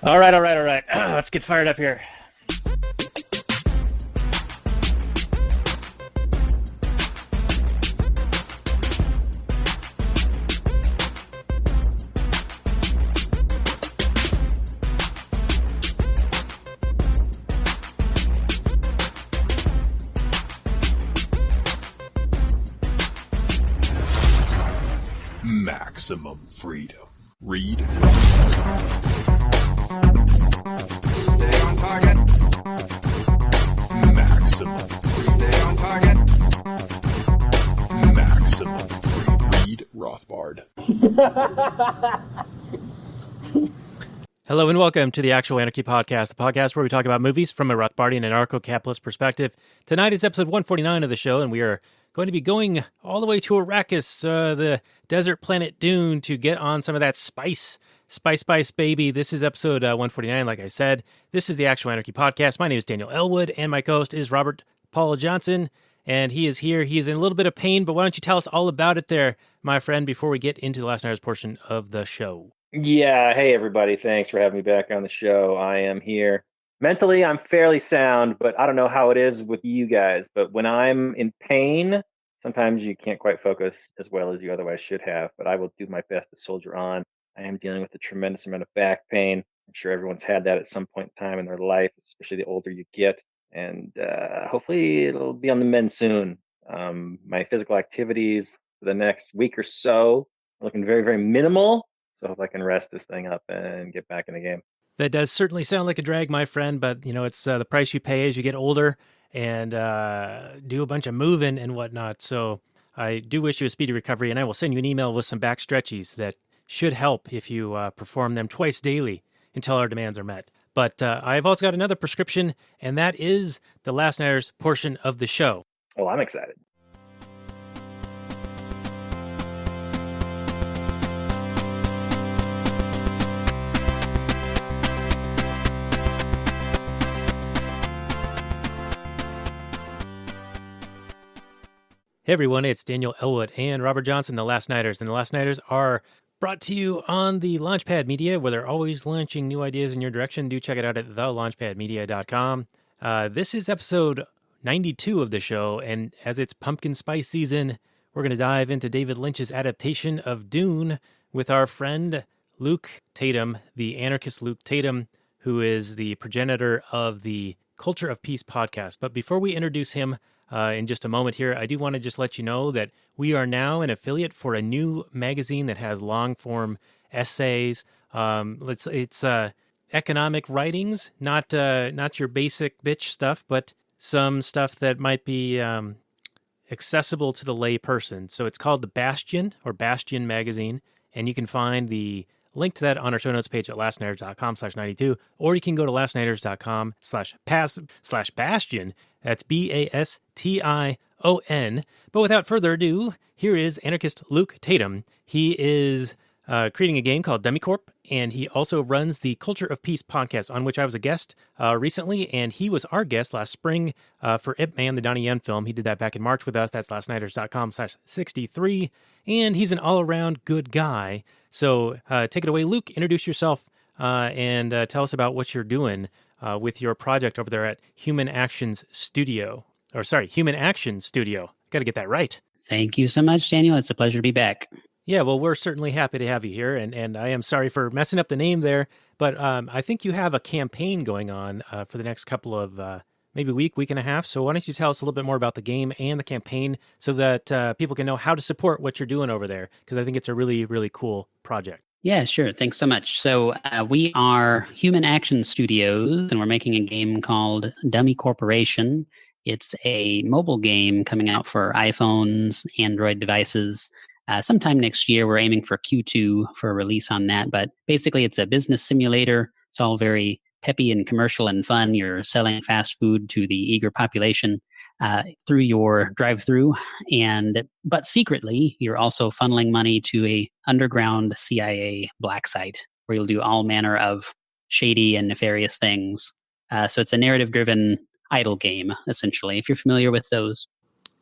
All right. Let's get fired up here. Maximum freedom. Read. Stay on target. Maximum. Stay on target. Maximum freedom. Read Rothbard. Hello and welcome to the Actual Anarchy Podcast, the podcast where we talk about movies from a Rothbardian and Anarcho-Capitalist perspective. Tonight is episode 149 of the show, and we are going to be going all the way to Arrakis, the desert planet Dune, to get on some of that spice, baby. This is episode 149, like I said. This is the Actual Anarchy Podcast. My name is Daniel Elwood, and my co-host is Robert Paul Johnson, and he is here. He is in a little bit of pain, but why don't you tell us all about it there, my friend, before we get into the last night's portion of the show? Yeah, hey everybody. Thanks for having me back on the show. I am here. Mentally, I'm fairly sound, but I don't know how it is with you guys. But when I'm in pain, sometimes you can't quite focus as well as you otherwise should have. But I will do my best to soldier on. I am dealing with a tremendous amount of back pain. I'm sure everyone's had that at some point in time in their life, especially the older you get. And hopefully it'll be on the mend soon. My physical activities for the next week or so are looking very, very minimal. So if I can rest this thing up and get back in the game. That does certainly sound like a drag, my friend, but, you know, it's the price you pay as you get older and do a bunch of moving and whatnot. So I do wish you a speedy recovery, and I will send you an email with some back stretchies that should help if you perform them twice daily until our demands are met. But I've also got another prescription, and that is the Last Nighters portion of the show. Well, I'm excited. Hey everyone, it's Daniel Elwood and Robert Johnson, the Last Nighters. And the Last Nighters are brought to you on the Launchpad Media, where they're always launching new ideas in your direction. Do check it out at thelaunchpadmedia.com. This is episode 92 of the show, and as it's pumpkin spice season, we're going to dive into David Lynch's adaptation of Dune with our friend Luke Tatum, the Anarchist Luke Tatum, who is the progenitor of the Culture of Peace podcast. But before we introduce him, in just a moment here, I do want to just let you know that we are now an affiliate for a new magazine that has long-form essays. It's economic writings, not your basic bitch stuff, but some stuff that might be accessible to the lay person. So it's called The Bastion, or Bastion Magazine, and you can find the link to that on our show notes page at lastnighters.com/92, or you can go to lastnighters.com/bastion. That's BASTION. But without further ado, here is Anarchist Luke Tatum. He is creating a game called Demicorp, and he also runs the Culture of Peace podcast, on which I was a guest recently, and he was our guest last spring for Ip Man, the Donnie Yen film. He did that back in March with us. That's lastnighters.com/63, and he's an all-around good guy. So take it away, Luke. Introduce yourself and tell us about what you're doing with your project over there at Human Action Studio. Got to get that right. Thank you so much, Daniel. It's a pleasure to be back. Yeah, well, we're certainly happy to have you here, and I am sorry for messing up the name there, but I think you have a campaign going on for the next couple of maybe week and a half. So why don't you tell us a little bit more about the game and the campaign so that people can know how to support what you're doing over there, because I think it's a really, really cool project. Yeah, sure. Thanks so much. So we are Human Action Studios, and we're making a game called Dummy Corporation. It's a mobile game coming out for iPhones, Android devices. Sometime next year, we're aiming for Q2 for a release on that. But basically, it's a business simulator. It's all very peppy and commercial and fun. You're selling fast food to the eager population through your drive-through, but secretly, you're also funneling money to a underground CIA black site where you'll do all manner of shady and nefarious things. So it's a narrative-driven idle game, essentially, if you're familiar with those.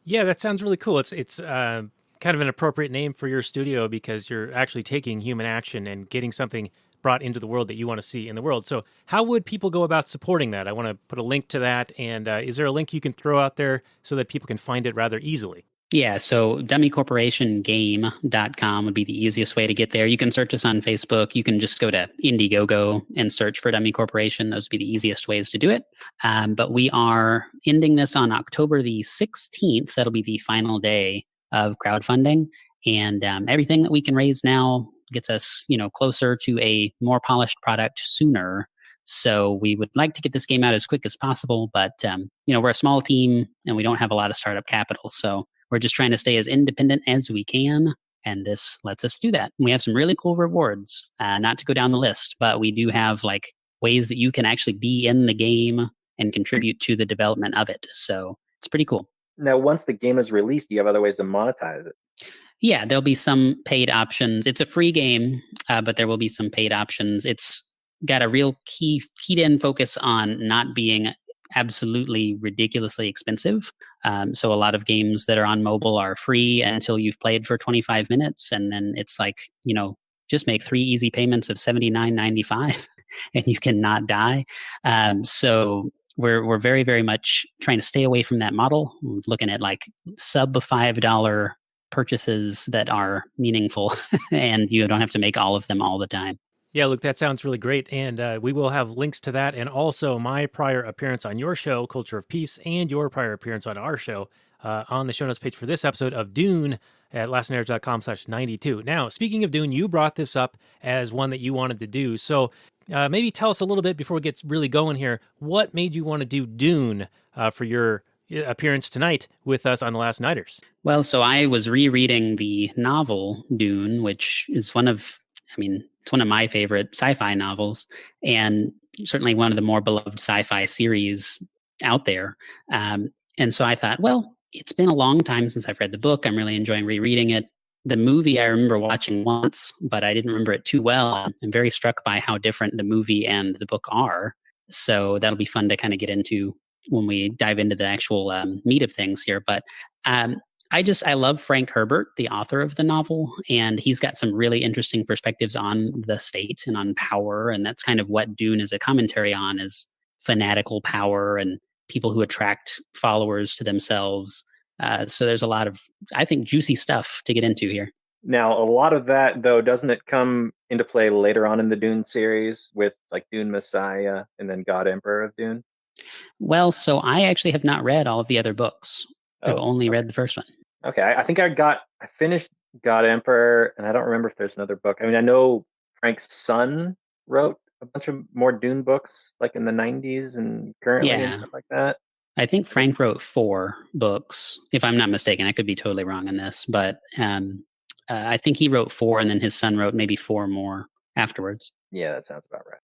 Yeah, that sounds really cool. It's kind of an appropriate name for your studio because you're actually taking human action and getting something brought into the world that you want to see in the world. So how would people go about supporting that? I want to put a link to that. And is there a link you can throw out there so that people can find it rather easily? Yeah, so dummycorporationgame.com would be the easiest way to get there. You can search us on Facebook. You can just go to Indiegogo and search for Dummy Corporation. Those would be the easiest ways to do it. But we are ending this on October the 16th. That'll be the final day of crowdfunding. And everything that we can raise now gets us, closer to a more polished product sooner. So we would like to get this game out as quick as possible. But, we're a small team and we don't have a lot of startup capital. So we're just trying to stay as independent as we can, and this lets us do that. We have some really cool rewards, not to go down the list, but we do have ways that you can actually be in the game and contribute to the development of it. So it's pretty cool. Now, once the game is released, do you have other ways to monetize it? Yeah, there'll be some paid options. It's a free game, but there will be some paid options. It's got a real keyed-in focus on not being absolutely ridiculously expensive. So a lot of games that are on mobile are free until you've played for 25 minutes. And then it's just make 3 easy payments of $79.95 and you cannot die. So we're very, very much trying to stay away from that model. We're looking at sub $5 purchases that are meaningful and you don't have to make all of them all the time. Yeah, Luke, that sounds really great. And we will have links to that and also my prior appearance on your show, Culture of Peace, and your prior appearance on our show on the show notes page for this episode of Dune at lastnighters.com/92. Now, speaking of Dune, you brought this up as one that you wanted to do. So maybe tell us a little bit before we get really going here. What made you want to do Dune for your appearance tonight with us on The Last Nighters? Well, so I was rereading the novel Dune, which is it's one of my favorite sci-fi novels and certainly one of the more beloved sci-fi series out there. And so I thought, well, it's been a long time since I've read the book. I'm really enjoying rereading it. The movie I remember watching once, but I didn't remember it too well. I'm very struck by how different the movie and the book are. So that'll be fun to kind of get into when we dive into the actual meat of things here. But I love Frank Herbert, the author of the novel, and he's got some really interesting perspectives on the state and on power. And that's kind of what Dune is a commentary on, is fanatical power and people who attract followers to themselves. So there's a lot of, I think, juicy stuff to get into here. Now, a lot of that, though, doesn't it come into play later on in the Dune series with Dune Messiah and then God Emperor of Dune? Well, so I actually have not read all of the other books. I've only read the first one. Okay, I think I finished God Emperor, and I don't remember if there's another book. I mean, I know Frank's son wrote a bunch of more Dune books, in the 90s and currently and stuff like that. I think Frank wrote 4 books, if I'm not mistaken. I could be totally wrong on this, but I think he wrote 4, and then his son wrote maybe 4 more afterwards. Yeah, that sounds about right.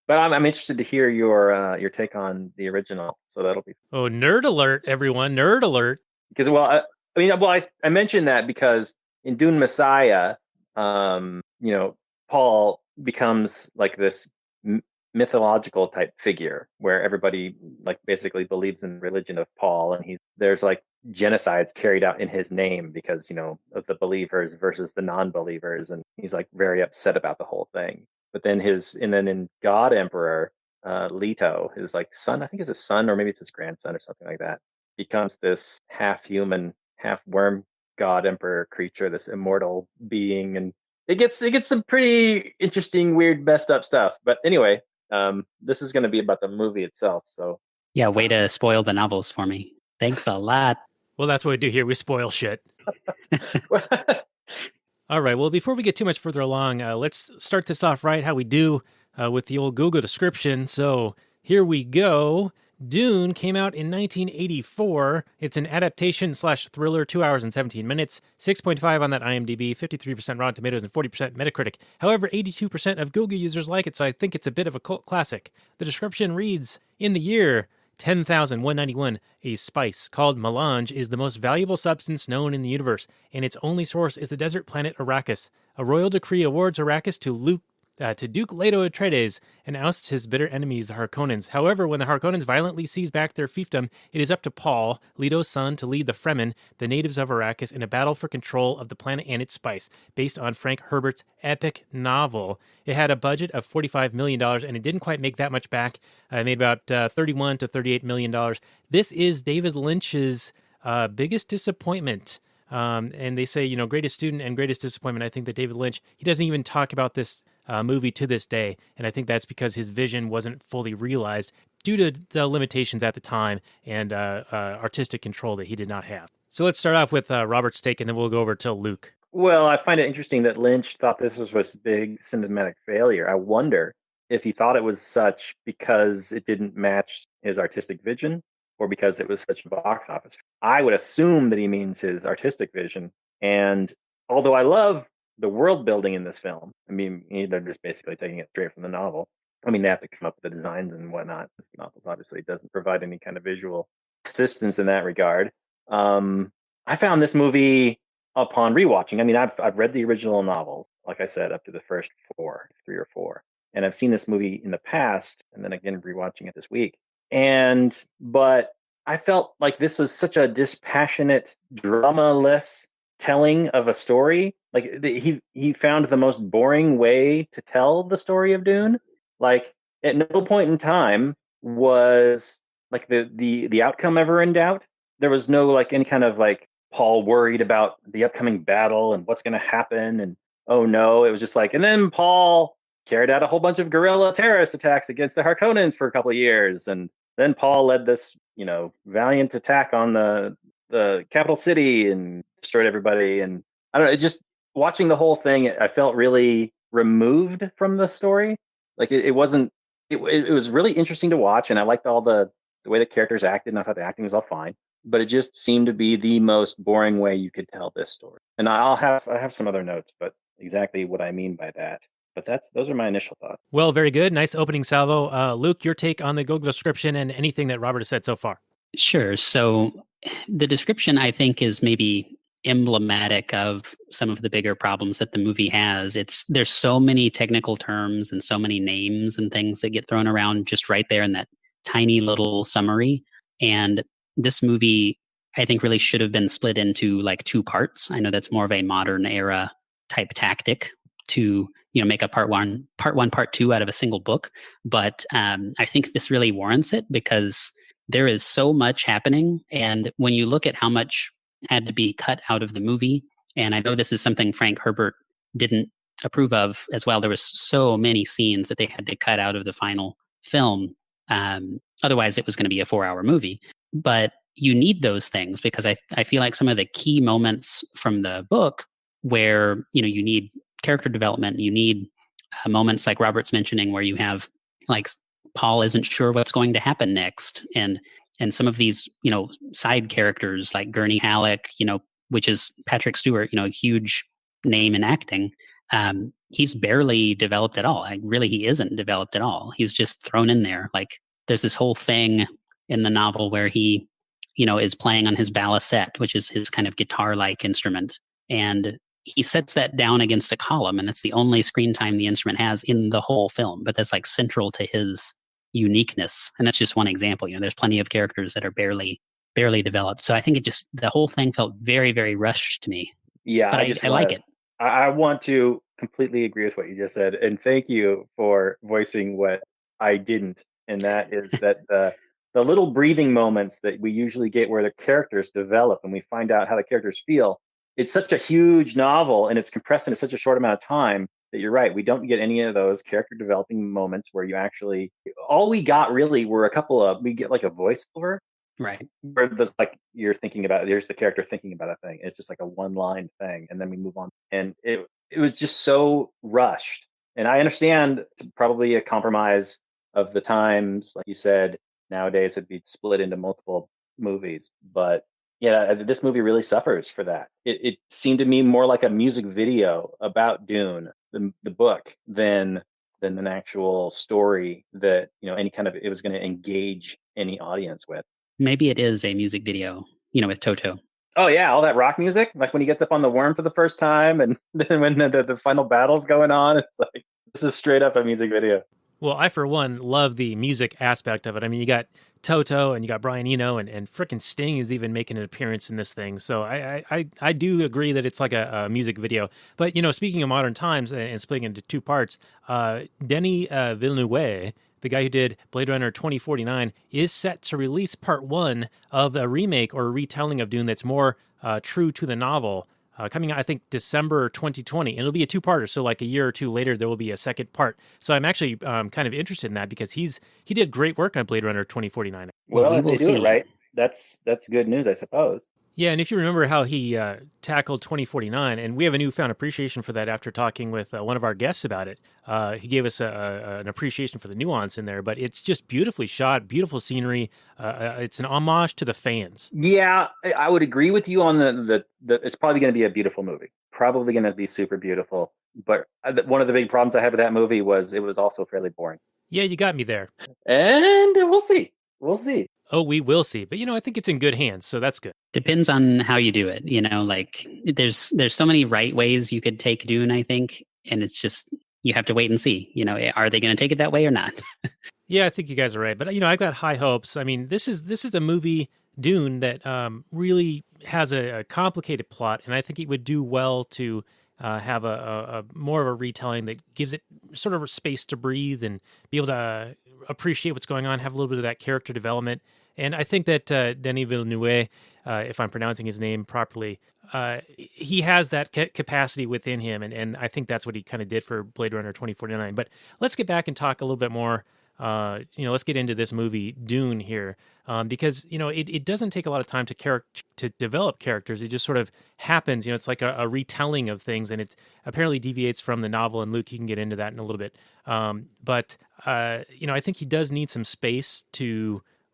But I'm interested to hear your take on the original, so that'll be. Oh, nerd alert, everyone! Nerd alert! Because I mentioned that because in Dune Messiah, Paul becomes this mythological type figure where everybody basically believes in the religion of Paul, and there's genocides carried out in his name because of the believers versus the non-believers, and he's very upset about the whole thing. But then in God Emperor, Leto, his son, I think it's his son or maybe it's his grandson or something like that, becomes this half human, half worm God Emperor creature, this immortal being, and it gets some pretty interesting, weird, messed up stuff. But anyway, this is going to be about the movie itself. So yeah, way to spoil the novels for me. Thanks a lot. Well, that's what we do here. We spoil shit. All right. Well, before we get too much further along, let's start this off right how we do with the old Google description. So here we go. Dune came out in 1984. It's an adaptation / thriller, 2 hours and 17 minutes, 6.5 on that IMDb, 53% Rotten Tomatoes, and 40% Metacritic. However, 82% of Google users like it, so I think it's a bit of a cult classic. The description reads, in the year 10,191, a spice called melange is the most valuable substance known in the universe, and its only source is the desert planet Arrakis. A royal decree awards Arrakis to Luke to Duke Leto Atreides and ousts his bitter enemies, the Harkonnens. However, when the Harkonnens violently seize back their fiefdom, it is up to Paul, Leto's son, to lead the Fremen, the natives of Arrakis, in a battle for control of the planet and its spice, based on Frank Herbert's epic novel. It had a budget of $45 million, and it didn't quite make that much back. It made about $31 to $38 million. This is David Lynch's biggest disappointment. And they say, greatest student and greatest disappointment. I think that David Lynch, he doesn't even talk about this movie to this day. And I think that's because his vision wasn't fully realized due to the limitations at the time and artistic control that he did not have. So let's start off with Robert's take, and then we'll go over to Luke. Well, I find it interesting that Lynch thought this was a big cinematic failure. I wonder if he thought it was such because it didn't match his artistic vision, or because it was such a box office. I would assume that he means his artistic vision. And although I love the world building in this film, I mean, they're just basically taking it straight from the novel. I mean, they have to come up with the designs and whatnot. This novel obviously doesn't provide any kind of visual assistance in that regard. I found this movie upon rewatching. I mean, I've read the original novels, like I said, up to the first 3 or 4. And I've seen this movie in the past, and then again rewatching it this week. But I felt like this was such a dispassionate, drama-less telling of a story. Like he found the most boring way to tell the story of Dune. Like at no point in time was like the outcome ever in doubt. There was no like any kind of like Paul worried about the upcoming battle and what's going to happen. And oh no, it was just like, and then Paul carried out a whole bunch of guerrilla terrorist attacks against the Harkonnens for a couple of years. And then Paul led this, valiant attack on the capital city and destroyed everybody. And I don't know, it just watching the whole thing, I felt really removed from the story. Like it wasn't, it was really interesting to watch. And I liked all the way the characters acted, and I thought the acting was all fine, but it just seemed to be the most boring way you could tell this story. And I have some other notes, but exactly what I mean by that. But those are my initial thoughts. Well, very good. Nice opening salvo. Luke, your take on the Google description and anything that Robert has said so far. Sure. So the description, I think, is maybe emblematic of some of the bigger problems that the movie has. There's so many technical terms and so many names and things that get thrown around just right there in that tiny little summary. And this movie, I think, really should have been split into like 2 parts. I know that's more of a modern era type tactic to make a part one, part 2 out of a single book. But I think this really warrants it because there is so much happening. And when you look at how much had to be cut out of the movie, and I know this is something Frank Herbert didn't approve of as well. There was so many scenes that they had to cut out of the final film. Otherwise, it was going to be a 4-hour movie. But you need those things because I feel like some of the key moments from the book where, you need character development, you need moments like Robert's mentioning where you have like Paul isn't sure what's going to happen next. And some of these, side characters like Gurney Halleck, which is Patrick Stewart, a huge name in acting. He's barely developed at all. He isn't developed at all. He's just thrown in there. Like there's this whole thing in the novel where he, is playing on his balisette, which is his kind of guitar-like instrument. And he sets that down against a column, and that's the only screen time the instrument has in the whole film. But that's like central to his uniqueness. And that's just one example. There's plenty of characters that are barely developed. So I think the whole thing felt very, very rushed to me. Yeah, but I like it. I want to completely agree with what you just said. And thank you for voicing what I didn't. And that is that the little breathing moments that we usually get where the characters develop and we find out how the characters feel. It's such a huge novel and it's compressed into such a short amount of time that you're right. We don't get any of those character developing moments where you actually, all we got really were we get like a voiceover. Right. Where you're thinking about, there's the character thinking about a thing. It's just like a 1-line thing. And then we move on. And it was just so rushed. And I understand it's probably a compromise of the times. Like you said, nowadays it'd be split into multiple movies. But yeah, this movie really suffers for that. It seemed to me more like a music video about Dune, the book, than an actual story that, any kind of, it was going to engage any audience with. Maybe it is a music video, with Toto. Oh yeah, all that rock music, like when he gets up on the worm for the first time, and then when the final battle's going on, it's like This is straight up a music video. Well, I, for one, love the music aspect of it. I mean, you got Toto and you got Brian Eno, and frickin' Sting is even making an appearance in this thing. So I do agree that it's like a music video. But, speaking of modern times and splitting into two parts, Denis Villeneuve, the guy who did Blade Runner 2049, is set to release part one of a remake or a retelling of Dune that's more true to the novel. Coming out, I think, December 2020. And it'll be a two-parter, so like a year or two later, there will be a second part. So I'm actually kind of interested in that because he did great work on Blade Runner 2049. Well, we if will they do see. it right, that's good news, I suppose. Yeah, and if you remember how he tackled 2049, and we have a newfound appreciation for that after talking with one of our guests about it. He gave us an appreciation for the nuance in there, but it's just beautifully shot, beautiful scenery. It's an homage to the fans. Yeah, I would agree with you on the it's probably going to be a beautiful movie. Probably going to be super beautiful. But one of the big problems I had with that movie was it was also fairly boring. Yeah, you got me there. And we'll see. We'll see. Oh, we will see. But, I think it's in good hands, so that's good. Depends on how you do it. Like there's so many right ways you could take Dune, I think. And it's just, you have to wait and see, are they going to take it that way or not? Yeah, I think you guys are right. But, I've got high hopes. I mean, this is a movie, Dune, that really has a complicated plot. And I think it would do well to have a more of a retelling that gives it sort of a space to breathe and be able to appreciate what's going on, have a little bit of that character development. And I think that Denis Villeneuve, if I'm pronouncing his name properly, he has that capacity within him. And I think that's what he kind of did for Blade Runner 2049. But let's get back and talk a little bit more. Let's get into this movie, Dune, here, because, it doesn't take a lot of time to develop characters. It just sort of happens. It's like a retelling of things, and it apparently deviates from the novel. And Luke, you can get into that in a little bit. But I think he does need some space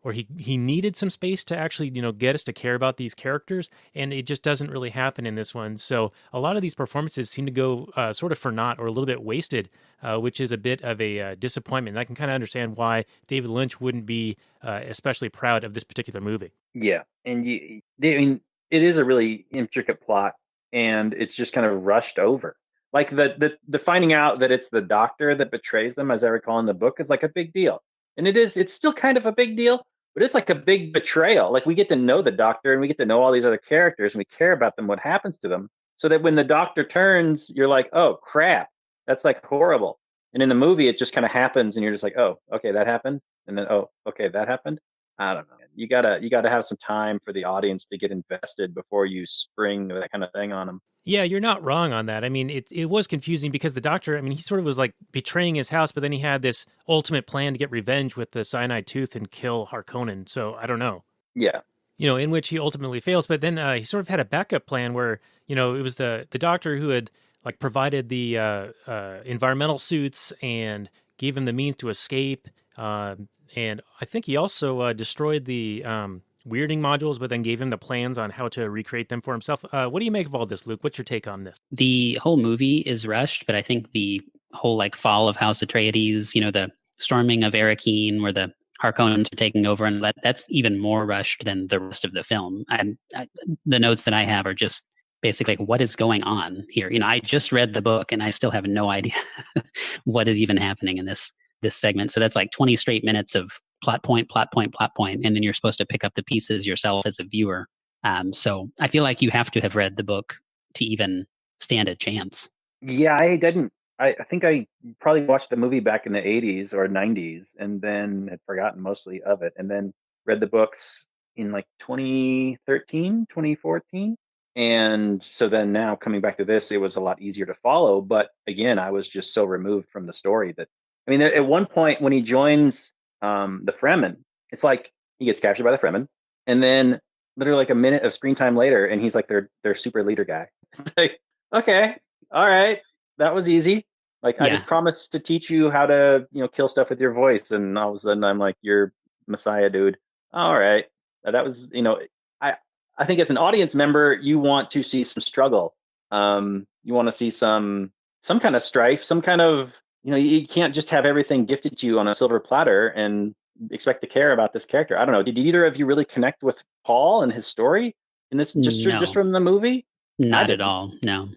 or he needed some space to actually, get us to care about these characters, and it just doesn't really happen in this one. So a lot of these performances seem to go sort of for naught or a little bit wasted, which is a bit of a disappointment. And I can kind of understand why David Lynch wouldn't be especially proud of this particular movie. Yeah, and it is a really intricate plot, and it's just kind of rushed over. Like the finding out that it's the doctor that betrays them, as I recall in the book, is like a big deal, and it's still kind of a big deal. But it's like a big betrayal. Like we get to know the doctor and we get to know all these other characters and we care about them, what happens to them. So that when the doctor turns, you're like, oh crap, that's like horrible. And in the movie, it just kind of happens and you're just like, oh, okay, that happened. And then, oh, okay, that happened. I don't know. You gotta have some time for the audience to get invested before you spring that kind of thing on them. Yeah, you're not wrong on that. I mean, it was confusing because the doctor, he sort of was like betraying his house, but then he had this ultimate plan to get revenge with the cyanide tooth and kill Harkonnen. So I don't know. Yeah. In which he ultimately fails. But then he sort of had a backup plan where, it was the doctor who had like provided the environmental suits and gave him the means to escape. And I think he also destroyed the weirding modules, but then gave him the plans on how to recreate them for himself. What do you make of all this, Luke? What's your take on this? The whole movie is rushed, but I think the whole fall of House Atreides, the storming of Arrakeen, where the Harkonnens are taking over, and that's even more rushed than the rest of the film. The notes that I have are just basically what is going on here. I just read the book and I still have no idea what is even happening in this segment. So that's like 20 straight minutes of plot point, and then you're supposed to pick up the pieces yourself as a viewer. So I feel like you have to have read the book to even stand a chance. Yeah, I didn't. I think I probably watched the movie back in the 80s or 90s and then had forgotten mostly of it, and then read the books in like 2013, 2014. And so then now coming back to this, it was a lot easier to follow. But again, I was just so removed from the story that, at one point when he joins the Fremen, it's like he gets captured by the Fremen, and then literally like a minute of screen time later, and he's like their super leader guy. It's like, okay, all right, that was easy. Like, I just promised to teach you how to, kill stuff with your voice, and all of a sudden I'm like, you're Messiah, dude. All right, that was, I think as an audience member, you want to see some struggle. You want to see some kind of strife, some kind of, you can't just have everything gifted to you on a silver platter and expect to care about this character. I don't know. Did either of you really connect with Paul and his story in this, just from the movie? Not at all. No.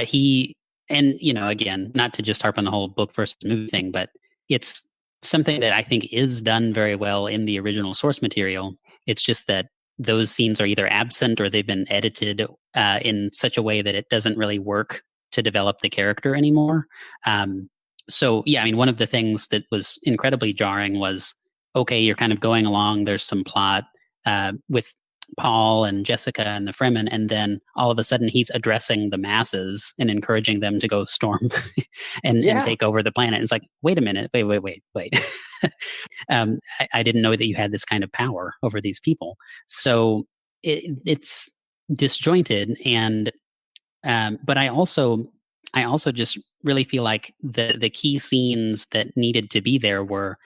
He And, again, not to just harp on the whole book versus movie thing, but it's something that I think is done very well in the original source material. It's just that those scenes are either absent or they've been edited in such a way that it doesn't really work to develop the character anymore. So, yeah, I mean, one of the things that was incredibly jarring was, okay, you're kind of going along, there's some plot with Paul and Jessica and the Fremen, and then all of a sudden he's addressing the masses and encouraging them to go storm and take over the planet. It's like, wait a minute, wait. I didn't know that you had this kind of power over these people. So it's disjointed, and but I also just really feel like the key scenes that needed to be there were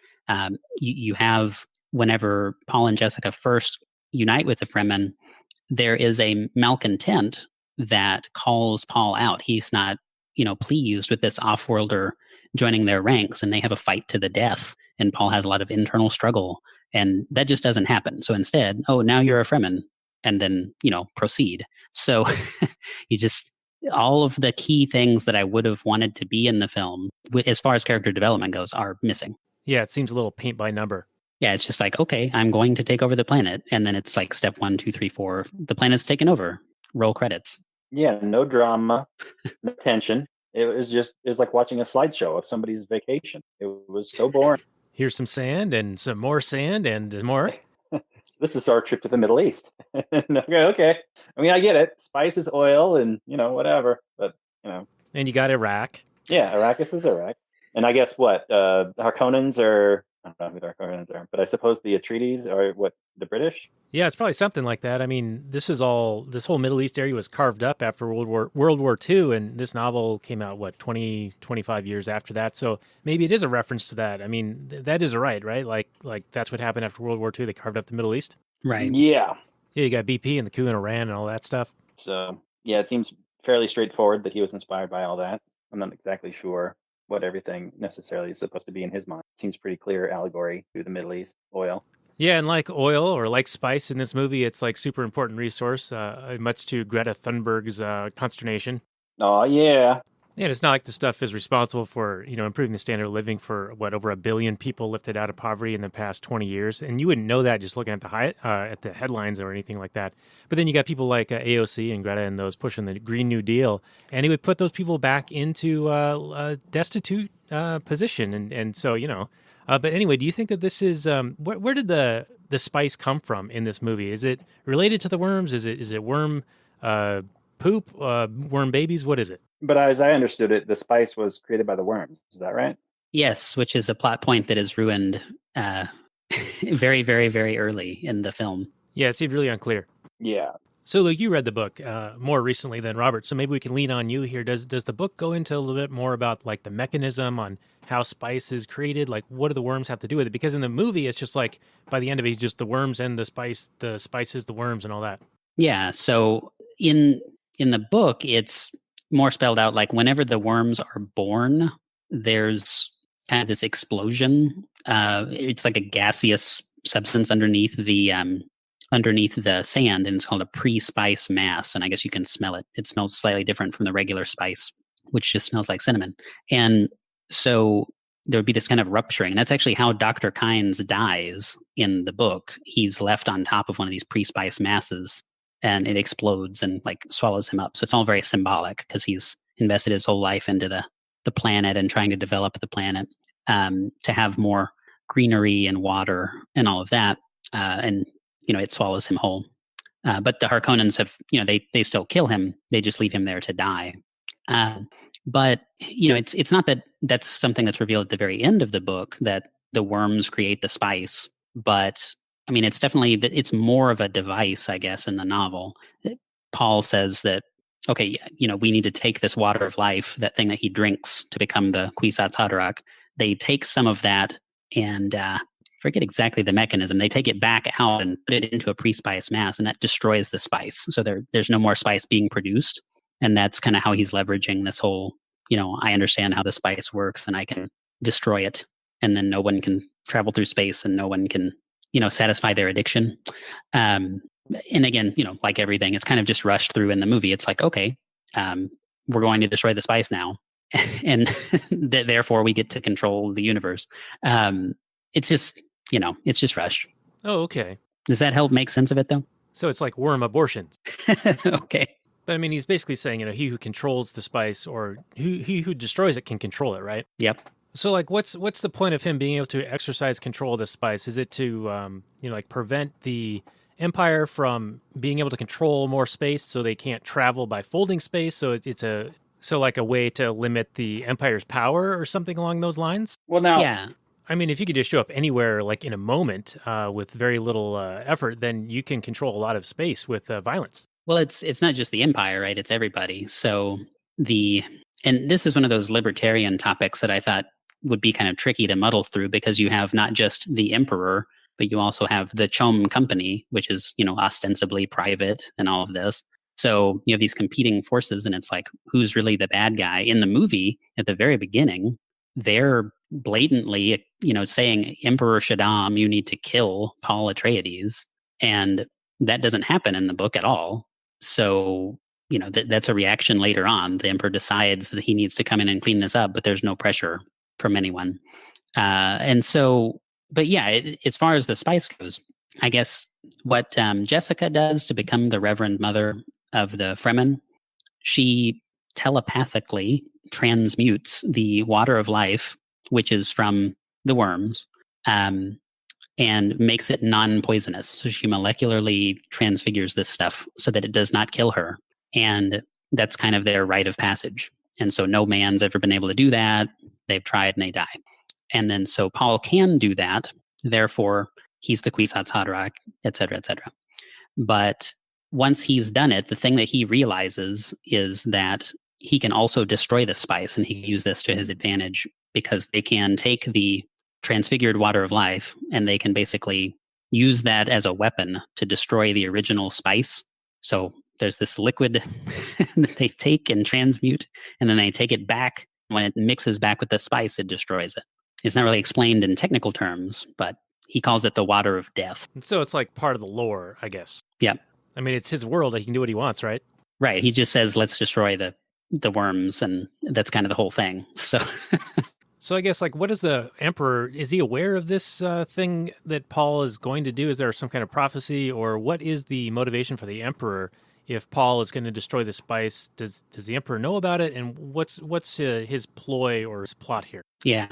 you have whenever Paul and Jessica first unite with the Fremen, there is a malcontent that calls Paul out. He's not, pleased with this off-worlder joining their ranks, and they have a fight to the death. And Paul has a lot of internal struggle, and that just doesn't happen. So instead, oh, now you're a Fremen, and then, proceed. So you just, all of the key things that I would have wanted to be in the film, as far as character development goes, are missing. Yeah, it seems a little paint by number. Yeah, it's just like, okay, I'm going to take over the planet. And then it's like step 1, 2, 3, 4. The planet's taken over. Roll credits. Yeah, no drama, no tension. It was like watching a slideshow of somebody's vacation. It was so boring. Here's some sand and some more sand and more. This is our trip to the Middle East. Okay. I mean, I get it. Spice is oil and, whatever. But, And you got Iraq. Yeah, Arrakis is Iraq. And I guess what? Harkonnens are... I don't know who the Harkonnens are, but I suppose the Atreides are what, the British? Yeah, it's probably something like that. I mean, this whole Middle East area was carved up after World War II, and this novel came out, 25 years after that. So maybe it is a reference to that. I mean, that is right? Like that's what happened after World War II. They carved up the Middle East. Right. Yeah. Yeah, you got BP and the coup in Iran and all that stuff. So, yeah, it seems fairly straightforward that he was inspired by all that. I'm not exactly sure what everything necessarily is supposed to be in his mind. Seems pretty clear allegory to the Middle East, oil. Yeah, and like oil or like spice in this movie, it's like super important resource, much to Greta Thunberg's consternation. Oh, yeah. And it's not like the stuff is responsible for, improving the standard of living for over 1 billion people lifted out of poverty in the past 20 years. And you wouldn't know that just looking at the headlines or anything like that. But then you got people like AOC and Greta and those pushing the Green New Deal. And it would put those people back into a destitute position. And so, but anyway, do you think that this is, where did the spice come from in this movie? Is it related to the worms? Is it worm poop, worm babies? What is it? But as I understood it, the spice was created by the worms. Is that right? Yes, which is a plot point that is ruined very, very, very early in the film. Yeah, it seemed really unclear. Yeah. So, Luke, you read the book more recently than Robert, so maybe we can lean on you here. Does the book go into a little bit more about like the mechanism on how spice is created? Like, what do the worms have to do with it? Because in the movie, it's just like by the end of it, it's just the worms and the spices, the worms, and all that. Yeah. So in the book, it's more spelled out. Like whenever the worms are born, there's kind of this explosion. It's like a gaseous substance underneath the sand, and it's called a pre-spice mass. And I guess you can smell it. It smells slightly different from the regular spice, which just smells like cinnamon. And so there would be this kind of rupturing. And that's actually how Dr. Kynes dies in the book. He's left on top of one of these pre-spice masses, and it explodes and like swallows him up. So it's all very symbolic because he's invested his whole life into the planet and trying to develop the planet to have more greenery and water and all of that. And it swallows him whole. But the Harkonnens have, they still kill him. They just leave him there to die. But it's not that that's something that's revealed at the very end of the book, that the worms create the spice. But I mean, it's definitely, it's more of a device, I guess, in the novel. Paul says that, okay, we need to take this water of life, that thing that he drinks to become the Kwisatz Haderach. They take some of that and forget exactly the mechanism. They take it back out and put it into a pre-spice mass, and that destroys the spice. So there's no more spice being produced. And that's kind of how he's leveraging this whole, I understand how the spice works and I can destroy it. And then no one can travel through space and no one can, satisfy their addiction. And again, like everything, it's kind of just rushed through in the movie. It's like, okay, we're going to destroy the spice now, and therefore we get to control the universe. It's just it's just rushed. Oh, okay. Does that help make sense of it though? So it's like worm abortions. Okay. But I mean, he's basically saying, he who controls the spice or he who destroys it can control it, right? Yep. So, like, what's the point of him being able to exercise control of the spice? Is it to, like, prevent the Empire from being able to control more space, so they can't travel by folding space? So it's like a way to limit the Empire's power or something along those lines? Well, now, Yeah. I mean, if you could just show up anywhere, like in a moment, with very little effort, then you can control a lot of space with violence. Well, it's not just the Empire, right? It's everybody. So and this is one of those libertarian topics that I thought would be kind of tricky to muddle through, because you have not just the Emperor, but you also have the Chom Company, which is, ostensibly private and all of this. So you have these competing forces, and it's like, who's really the bad guy? In the movie, at the very beginning, they're blatantly, saying, Emperor Shaddam, you need to kill Paul Atreides. And that doesn't happen in the book at all. So, that's a reaction later on. The Emperor decides that he needs to come in and clean this up, but there's no pressure from anyone. And so, but yeah, as far as the spice goes, I guess what Jessica does to become the Reverend Mother of the Fremen, she telepathically transmutes the water of life, which is from the worms, and makes it non-poisonous. So she molecularly transfigures this stuff so that it does not kill her. And that's kind of their rite of passage. And so no man's ever been able to do that. They've tried and they die. And then so Paul can do that. Therefore, he's the Kwisatz Haderach, et cetera, et cetera. But once he's done it, the thing that he realizes is that he can also destroy the spice, and he can use this to his advantage, because they can take the transfigured water of life and they can basically use that as a weapon to destroy the original spice. So there's this liquid that they take and transmute, and then they take it back. When it mixes back with the spice, it destroys it. It's not really explained in technical terms, but he calls it the water of death. So it's like part of the lore, I guess. Yep. I mean, it's his world. He can do what he wants, right? Right. He just says, let's destroy the worms, and that's kind of the whole thing. So So I guess, like, what is the Emperor, is he aware of this thing that Paul is going to do? Is there some kind of prophecy, or what is the motivation for the Emperor if Paul is going to destroy the spice? Does the Emperor know about it, and what's his ploy or his plot here? Yeah.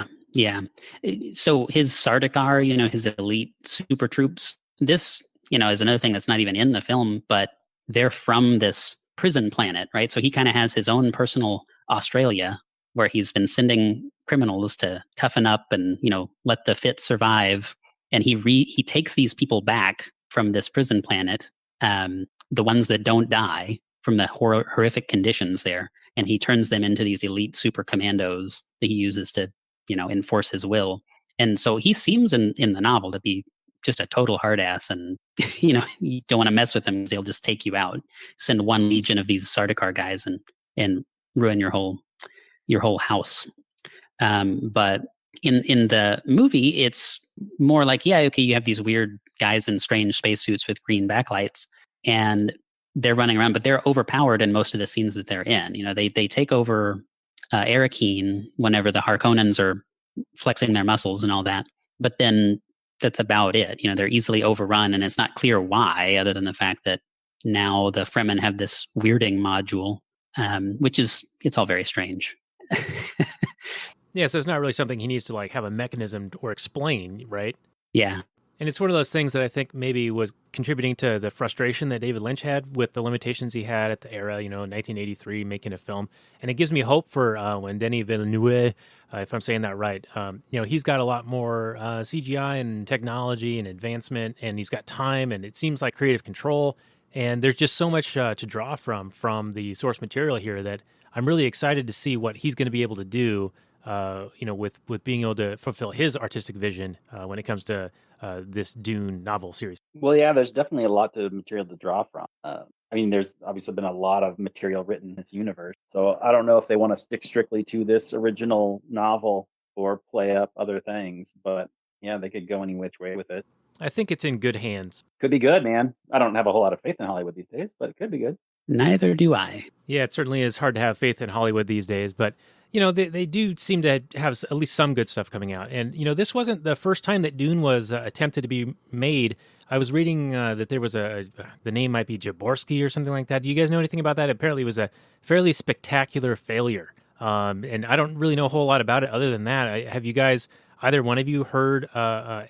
So his Sardaukar, his elite super troops, this, is another thing that's not even in the film, but they're from this prison planet, right? So he kind of has his own personal Australia, where he's been sending criminals to toughen up and, let the fit survive. And he takes these people back from this prison planet, the ones that don't die from the horrific conditions there, and he turns them into these elite super commandos that he uses to, enforce his will. And so he seems in the novel to be just a total hard ass, and, you don't want to mess with him because he'll just take you out. Send one legion of these Sardaukar guys and ruin your whole house. But in the movie, it's more like, yeah, okay, you have these weird guys in strange spacesuits with green backlights, and they're running around, but they're overpowered in most of the scenes that they're in. They take over Arakeen whenever the Harkonnens are flexing their muscles and all that. But then that's about it. They're easily overrun, and it's not clear why, other than the fact that now the Fremen have this weirding module, it's all very strange. Yeah, so it's not really something he needs to, like, have a mechanism or explain, right? Yeah. And it's one of those things that I think maybe was contributing to the frustration that David Lynch had with the limitations he had at the era, 1983, making a film. And it gives me hope for when Denis Villeneuve, if I'm saying that right, he's got a lot more CGI and technology and advancement, and he's got time, and it seems like creative control. And there's just so much to draw from the source material here that I'm really excited to see what he's going to be able to do, with being able to fulfill his artistic vision when it comes to this Dune novel series. Well, yeah, there's definitely a lot of material to draw from. There's obviously been a lot of material written in this universe. So I don't know if they want to stick strictly to this original novel or play up other things, but yeah, they could go any which way with it. I think it's in good hands. Could be good, man. I don't have a whole lot of faith in Hollywood these days, but it could be good. Neither do I. Yeah, it certainly is hard to have faith in Hollywood these days, but they do seem to have at least some good stuff coming out. And this wasn't the first time that Dune was attempted to be made. I was reading that there was the name might be Jaworski or something like that. Do you guys know anything about that? Apparently, it was a fairly spectacular failure. And I don't really know a whole lot about it other than that. Have you guys, either one of you, heard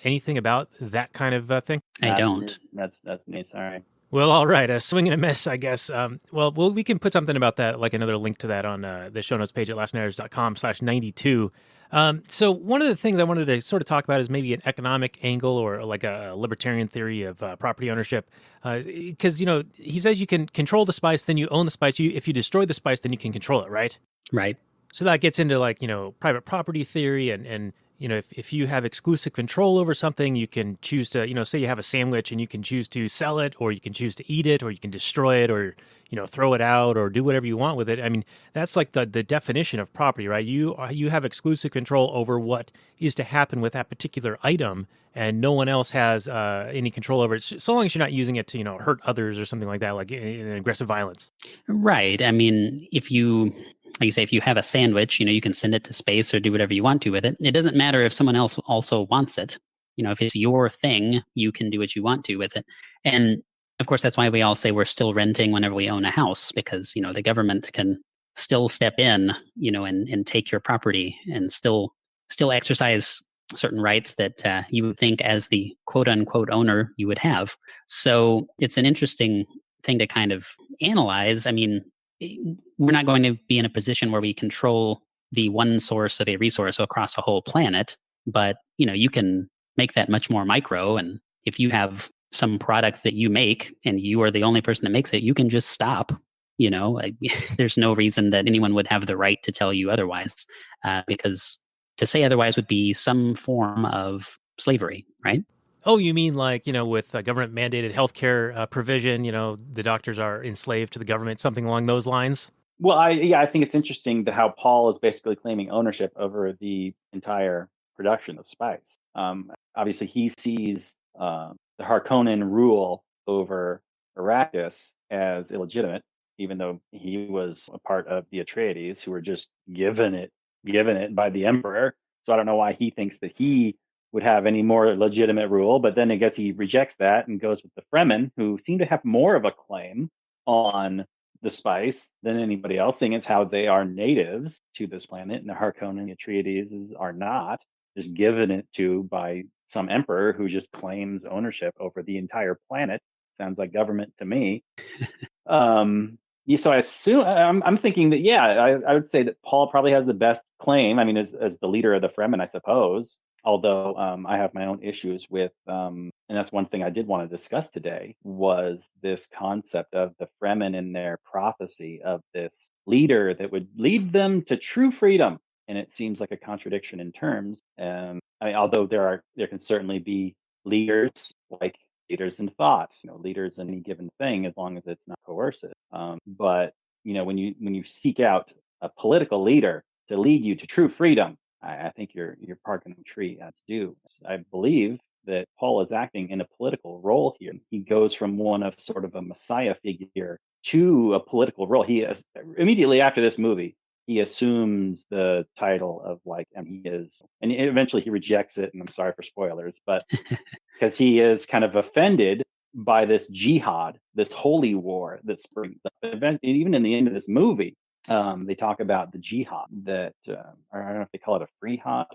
anything about that kind of thing? I don't. That's me. Sorry. Well, all right, a swing and a miss, I guess. Well, we can put something about that, like another link to that on the show notes page at lastnighters.com/92. So one of the things I wanted to sort of talk about is maybe an economic angle or like a libertarian theory of property ownership. Because, he says you can control the spice, then you own the spice. If you destroy the spice, then you can control it, right? Right. So that gets into like, private property theory and if you have exclusive control over something, you can choose to, say you have a sandwich and you can choose to sell it or you can choose to eat it or you can destroy it or, throw it out or do whatever you want with it. I mean, that's like the definition of property, right? You have exclusive control over what is to happen with that particular item and no one else has any control over it, so long as you're not using it to, hurt others or something like that, like in aggressive violence. Right. I mean, if you, like you say, if you have a sandwich, you can send it to space or do whatever you want to with it. It doesn't matter if someone else also wants it. If it's your thing, you can do what you want to with it. And of course, that's why we all say we're still renting whenever we own a house, because, the government can still step in, and take your property and still exercise certain rights that you would think as the quote unquote owner you would have. So it's an interesting thing to kind of analyze. I mean, we're not going to be in a position where we control the one source of a resource across a whole planet, but you can make that much more micro. And if you have some product that you make and you are the only person that makes it, you can just stop. There's no reason that anyone would have the right to tell you otherwise, because to say otherwise would be some form of slavery, right? Oh, you mean like, with government mandated healthcare provision, the doctors are enslaved to the government, something along those lines? Well, I think it's interesting how Paul is basically claiming ownership over the entire production of spice. Obviously, he sees the Harkonnen rule over Arrakis as illegitimate, even though he was a part of the Atreides, who were just given it by the Emperor. So I don't know why he thinks that he would have any more legitimate rule. But then I guess he rejects that and goes with the Fremen, who seem to have more of a claim on the spice than anybody else, seeing as how they are natives to this planet, and the Harkonnen Atreides are not, just given it to by some emperor who just claims ownership over the entire planet. Sounds like government to me. So I assume I'm thinking that I would say that Paul probably has the best claim. I mean, as the leader of the Fremen, I suppose. Although I have my own issues with, and that's one thing I did want to discuss today, was this concept of the Fremen and their prophecy of this leader that would lead them to true freedom. And it seems like a contradiction in terms. I mean, although there can certainly be leaders, like leaders in thought, leaders in any given thing, as long as it's not coercive. But when you seek out a political leader to lead you to true freedom, I think you're barking up a tree as due. I believe that Paul is acting in a political role here. He goes from one of sort of a messiah figure to a political role. He is immediately after this movie, he assumes the title of and eventually he rejects it. And I'm sorry for spoilers, but because he is kind of offended by this jihad, this holy war that springs up. Even in the end of this movie, they talk about the jihad that, I don't know if they call it a free-hot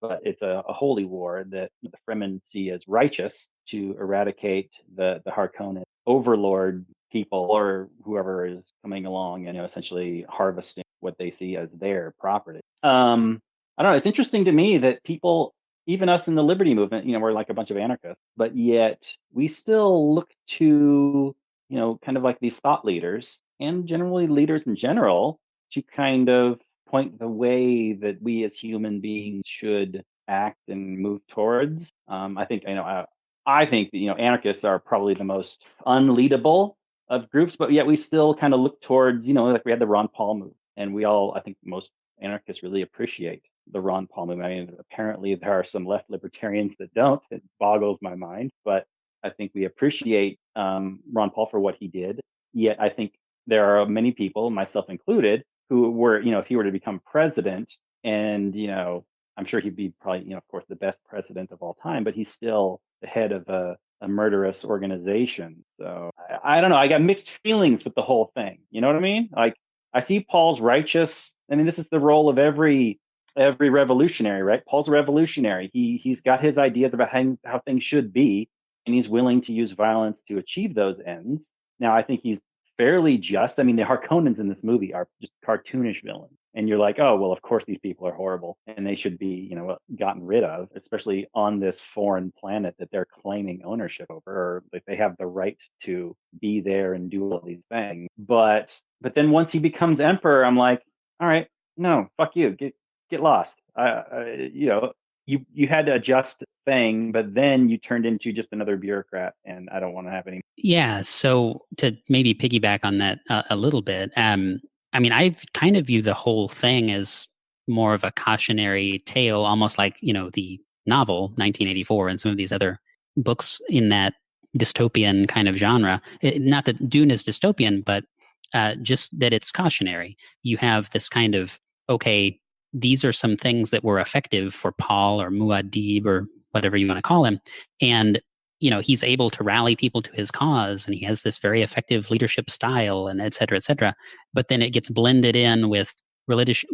but it's a holy war that the Fremen see as righteous to eradicate the Harkonnen overlord people or whoever is coming along and essentially harvesting what they see as their property. I don't know. It's interesting to me that people, even us in the liberty movement, we're like a bunch of anarchists, but yet we still look to, kind of like these thought leaders and generally leaders in general to kind of point the way that we as human beings should act and move towards. I think, I think that, anarchists are probably the most unleadable of groups, but yet we still kind of look towards, like we had the Ron Paul movement, and I think most anarchists really appreciate the Ron Paul movement. I mean, apparently there are some left libertarians that don't. It boggles my mind, but I think we appreciate Ron Paul for what he did. Yet I think there are many people, myself included, who were, if he were to become president, and I'm sure he'd be probably, of course, the best president of all time, but he's still the head of a murderous organization. So I don't know. I got mixed feelings with the whole thing. You know what I mean? Like, I see Paul's righteous. I mean, this is the role of every revolutionary, right? Paul's a revolutionary. He's got his ideas about how things should be, and he's willing to use violence to achieve those ends. Now, I think he's fairly just. I mean, the Harkonnens in this movie are just cartoonish villains. And you're like, oh, well, of course these people are horrible and they should be, gotten rid of, especially on this foreign planet that they're claiming ownership over, or that they have the right to be there and do all these things. But then once he becomes emperor, I'm like, all right, no, fuck you, get lost. You had to adjust thing, but then you turned into just another bureaucrat, and I don't want to have any. Yeah. So to maybe piggyback on that a little bit, I mean, I kind of view the whole thing as more of a cautionary tale, almost like, the novel 1984 and some of these other books in that dystopian kind of genre. Not that Dune is dystopian, but just that it's cautionary. You have this kind of, okay, these are some things that were effective for Paul or Muad'Dib or whatever you want to call him. And he's able to rally people to his cause, and he has this very effective leadership style, and et cetera, et cetera. But then it gets blended in with religious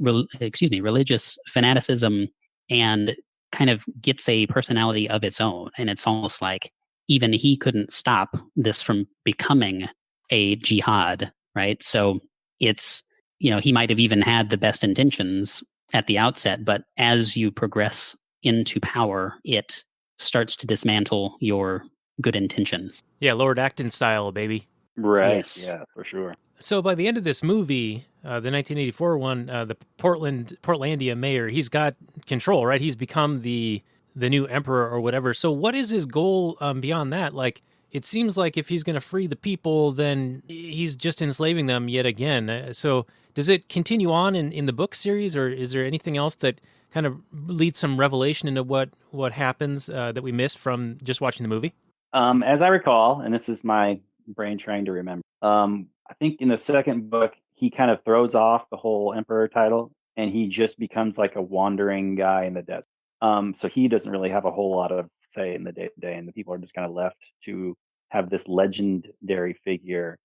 fanaticism, and kind of gets a personality of its own. And it's almost like even he couldn't stop this from becoming a jihad, right? So it's, he might have even had the best intentions at the outset, but as you progress into power, it starts to dismantle your good intentions. Yeah, Lord Acton style, baby. Right. Yes. Yeah, for sure. So by the end of this movie, the 1984 one, the Portlandia mayor, he's got control, right? He's become the new emperor or whatever. So what is his goal beyond that? Like, it seems like if he's going to free the people, then he's just enslaving them yet again. So does it continue on in the book series, or is there anything else that kind of leads some revelation into what happens that we missed from just watching the movie? As I recall, and this is my brain trying to remember, I think in the second book, he kind of throws off the whole emperor title, and he just becomes like a wandering guy in the desert. So he doesn't really have a whole lot of say in the day-to-day, and the people are just kind of left to have this legendary figure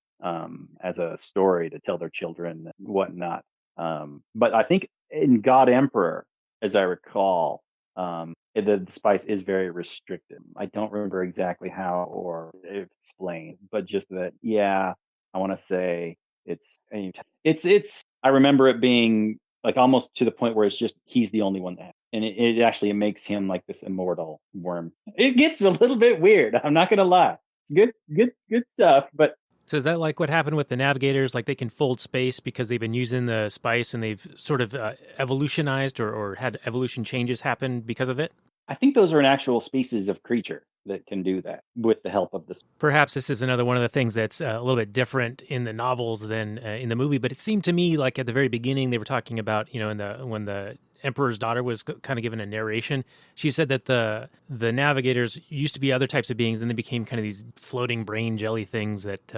as a story to tell their children and whatnot. But I think in God Emperor, as I recall, the spice is very restricted. I don't remember exactly how or explained, but just that, yeah, I want to say it's. I remember it being like almost to the point where it's just he's the only one that, and it actually makes him like this immortal worm. It gets a little bit weird. I'm not gonna lie. It's good stuff, but. So is that like what happened with the navigators? Like they can fold space because they've been using the spice and they've sort of evolutionized or had evolution changes happen because of it? I think those are an actual species of creature that can do that with the help of this. Perhaps this is another one of the things that's a little bit different in the novels than in the movie. But it seemed to me like at the very beginning they were talking about, when the Emperor's daughter was kind of given a narration, she said that the navigators used to be other types of beings, and they became kind of these floating brain jelly things that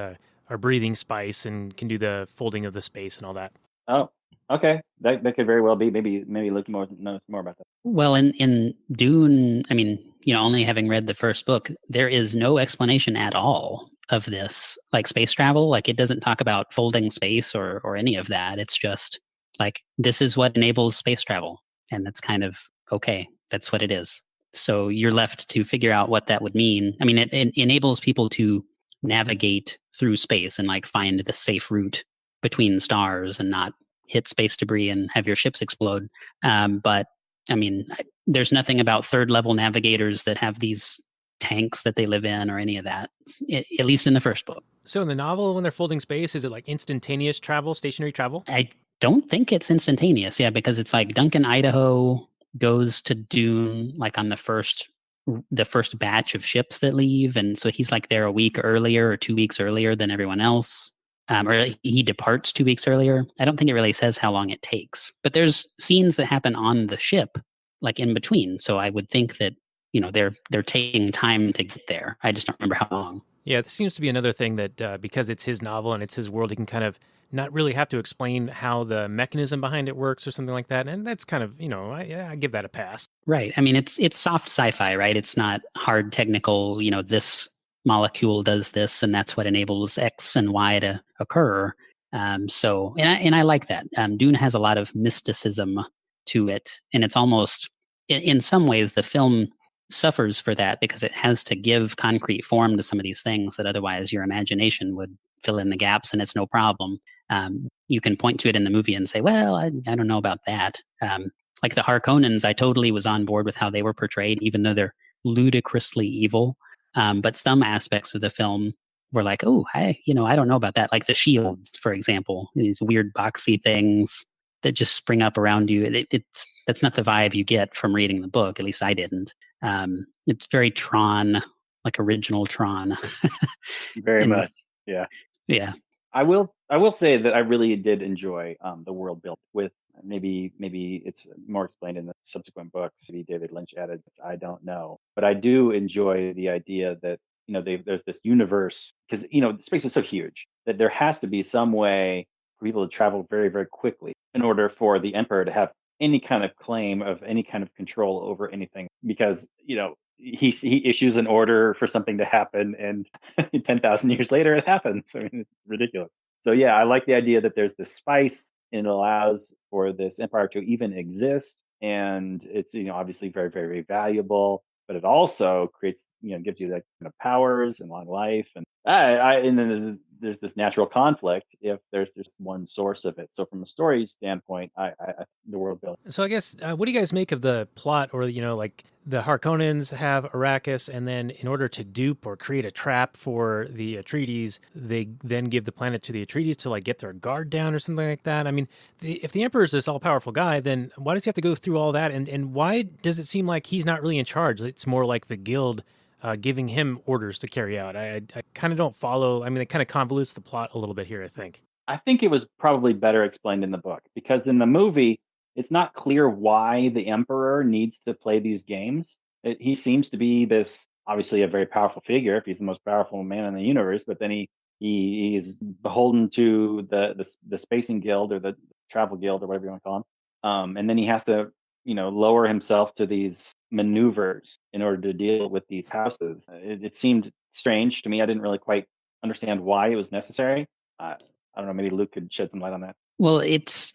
are breathing spice and can do the folding of the space and all that. Oh, okay. That could very well be. Maybe look knows more about that. Well, in Dune, I mean, only having read the first book, there is no explanation at all of this, like space travel. Like it doesn't talk about folding space or any of that. It's just like, this is what enables space travel. And that's kind of, okay, that's what it is. So you're left to figure out what that would mean. I mean, it enables people to navigate through space and like find the safe route between stars and not hit space debris and have your ships explode. But I mean, there's nothing about third level navigators that have these tanks that they live in or any of that, at least in the first book. So in the novel, when they're folding space, is it like instantaneous travel, stationary travel? I don't think it's instantaneous. Yeah, because it's like Duncan, Idaho goes to Dune like on the first batch of ships that leave. And so he's like there a week earlier or 2 weeks earlier than everyone else. Or he departs 2 weeks earlier. I don't think it really says how long it takes. But there's scenes that happen on the ship, like in between. So I would think that they're taking time to get there. I just don't remember how long. Yeah, this seems to be another thing that because it's his novel and it's his world, he can kind of not really have to explain how the mechanism behind it works or something like that. And that's kind of, I give that a pass. Right. I mean, it's soft sci-fi, right? It's not hard technical, this molecule does this and that's what enables X and Y to occur. And I like that. Dune has a lot of mysticism to it. And it's almost, in some ways, the film suffers for that because it has to give concrete form to some of these things that otherwise your imagination would fill in the gaps and it's no problem. You can point to it in the movie and say, well, I don't know about that. Like the Harkonnens, I totally was on board with how they were portrayed, even though they're ludicrously evil. But some aspects of the film were like, oh, I don't know about that. Like the shields, for example, these weird boxy things that just spring up around you. That's not the vibe you get from reading the book. At least I didn't. It's very Tron, like original Tron. Very much. Yeah. Yeah. I will say that I really did enjoy the world built with maybe it's more explained in the subsequent books. Maybe David Lynch added, I don't know, but I do enjoy the idea that there's this universe because space is so huge that there has to be some way for people to travel very, very quickly in order for the emperor to have any kind of claim of any kind of control over anything because he issues an order for something to happen and 10,000 years later it happens. I mean, it's ridiculous. So yeah, I like the idea that there's this spice and it allows for this empire to even exist. And it's, obviously very, very, very valuable, but it also creates, gives you that kind of powers and long life. And and then there's this natural conflict if there's just one source of it. So from a story standpoint, the world building. So I guess, what do you guys make of the plot or, like the Harkonnens have Arrakis and then in order to dupe or create a trap for the Atreides, they then give the planet to the Atreides to like get their guard down or something like that. I mean, if the Emperor is this all-powerful guy, then why does he have to go through all that? And why does it seem like he's not really in charge? It's more like the guild giving him orders to carry out. I kind of don't follow. I mean, it kind of convolutes the plot a little bit here, I think. I think it was probably better explained in the book because in the movie, it's not clear why the emperor needs to play these games. He seems to be this, obviously a very powerful figure if he's the most powerful man in the universe, but then he is beholden to the spacing guild or the travel guild or whatever you want to call him. And then he has to, lower himself to these maneuvers in order to deal with these houses. It seemed strange to me. I didn't really quite understand why it was necessary. I don't know, maybe Luke could shed some light on that. Well, it's,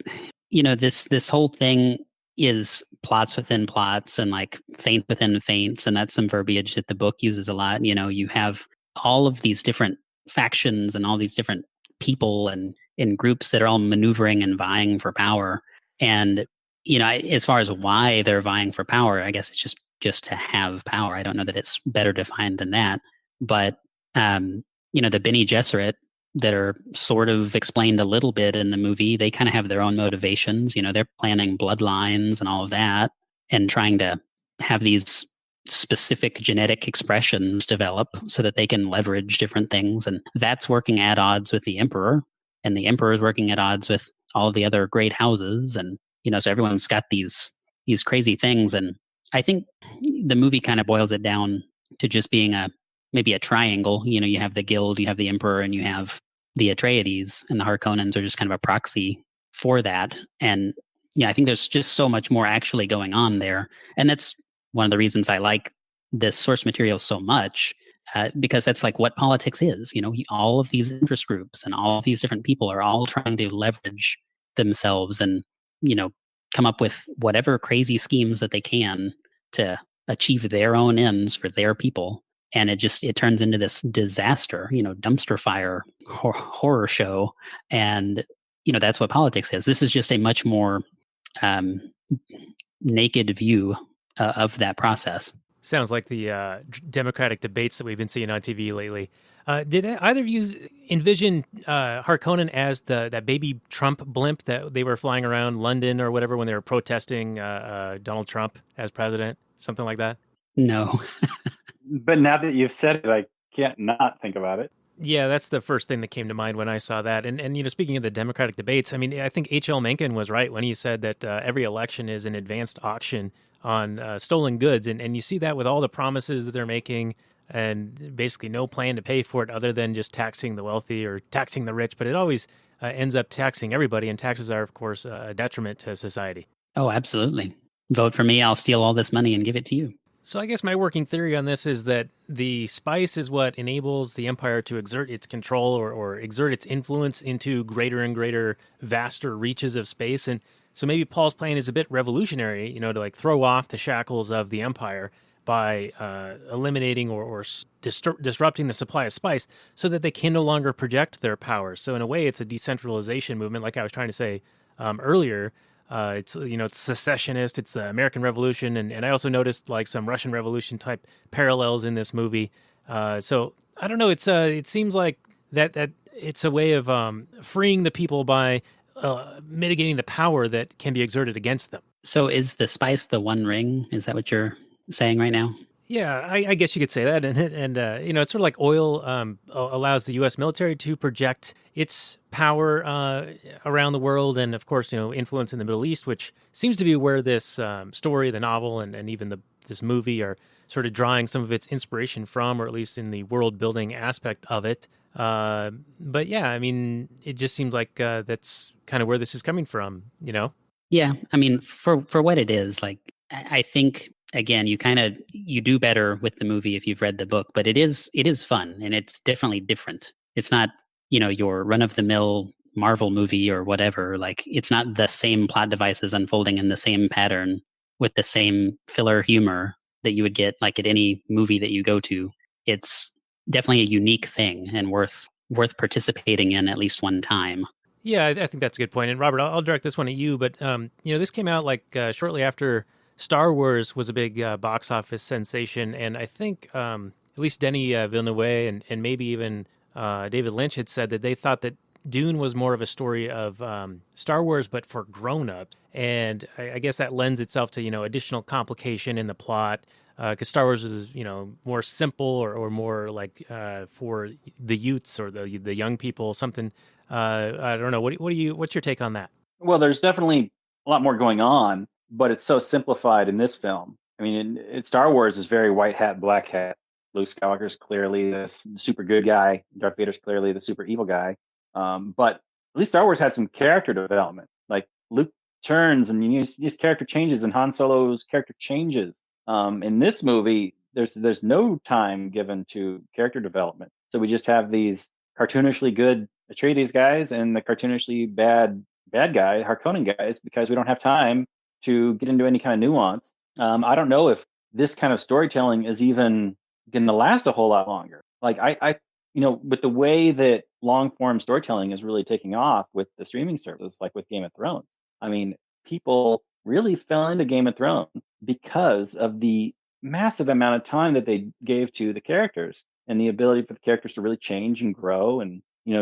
this whole thing is plots within plots and like feint within feints. And that's some verbiage that the book uses a lot. You have all of these different factions and all these different people and in groups that are all maneuvering and vying for power. And, as far as why they're vying for power, I guess it's just to have power. I don't know that it's better defined than that. But, the Bene Gesserit that are sort of explained a little bit in the movie, they kind of have their own motivations. They're planning bloodlines and all of that and trying to have these specific genetic expressions develop so that they can leverage different things. And that's working at odds with the emperor. And the emperor is working at odds with all of the other great houses. And, so everyone's got these crazy things. And I think the movie kind of boils it down to just being maybe a triangle. You have the guild, you have the emperor, and you have the Atreides, and the Harkonnens are just kind of a proxy for that. And I think there's just so much more actually going on there. And that's one of the reasons I like this source material so much, because that's like what politics is. All of these interest groups and all of these different people are all trying to leverage themselves and, come up with whatever crazy schemes that they can to achieve their own ends for their people. And it turns into this disaster, dumpster fire horror show. And, that's what politics is. This is just a much more naked view of that process. Sounds like the Democratic debates that we've been seeing on TV lately. Did either of you envision Harkonnen as that baby Trump blimp that they were flying around London or whatever when they were protesting Donald Trump as president? Something like that? No. But now that you've said it, I can't not think about it. Yeah, that's the first thing that came to mind when I saw that. And speaking of the Democratic debates, I mean, I think H.L. Mencken was right when he said that every election is an advanced auction stolen goods, and you see that with all the promises that they're making, and basically no plan to pay for it other than just taxing the wealthy or taxing the rich. But it always ends up taxing everybody, and taxes are, of course, a detriment to society. Oh, absolutely. Vote for me. I'll steal all this money and give it to you. So I guess my working theory on this is that the spice is what enables the empire to exert its control or exert its influence into greater and greater, vaster reaches of space. And so maybe Paul's plan is a bit revolutionary, to like throw off the shackles of the empire by eliminating or disrupting the supply of spice so that they can no longer project their powers. So in a way, it's a decentralization movement, like I was trying to say earlier. It's it's secessionist. It's the American Revolution, and I also noticed like some Russian Revolution type parallels in this movie. So I don't know. It seems like that it's a way of freeing the people by mitigating the power that can be exerted against them. So is the spice the One Ring? Is that what you're saying right now? Yeah, I guess you could say that, and it's sort of like oil allows the U.S. military to project its power around the world, and of course, influence in the Middle East, which seems to be where this story, the novel, and even this movie are sort of drawing some of its inspiration from, or at least in the world building aspect of it. But yeah, I mean, it just seems like that's kind of where this is coming from, Yeah, I mean, for what it is, like I think again, you do better with the movie if you've read the book, but it is fun and it's definitely different. It's not, your run of the mill Marvel movie or whatever. Like it's not the same plot devices unfolding in the same pattern with the same filler humor that you would get like at any movie that you go to. It's definitely a unique thing and worth participating in at least one time. Yeah, I think that's a good point. And Robert, I'll direct this one at you. But this came out like shortly after Star Wars was a big box office sensation, and I think at least Denis Villeneuve and maybe even David Lynch had said that they thought that Dune was more of a story of Star Wars, but for grown-ups. And I guess that lends itself to additional complication in the plot, because Star Wars is more simple or more like for the youths or the young people. Something I don't know. What's your take on that? Well, there's definitely a lot more going on, but it's so simplified in this film. I mean, Star Wars is very white hat, black hat. Luke Skywalker's clearly this super good guy. Darth Vader's clearly the super evil guy. But at least Star Wars had some character development. Like Luke turns and his character changes, and Han Solo's character changes. In this movie, there's no time given to character development. So we just have these cartoonishly good Atreides guys and the cartoonishly bad guy, Harkonnen guys, because we don't have time to get into any kind of nuance. I don't know if this kind of storytelling is even going to last a whole lot longer. Like I with the way that long form storytelling is really taking off with the streaming services, like with Game of Thrones. I mean, people really fell into Game of Thrones because of the massive amount of time that they gave to the characters and the ability for the characters to really change and grow and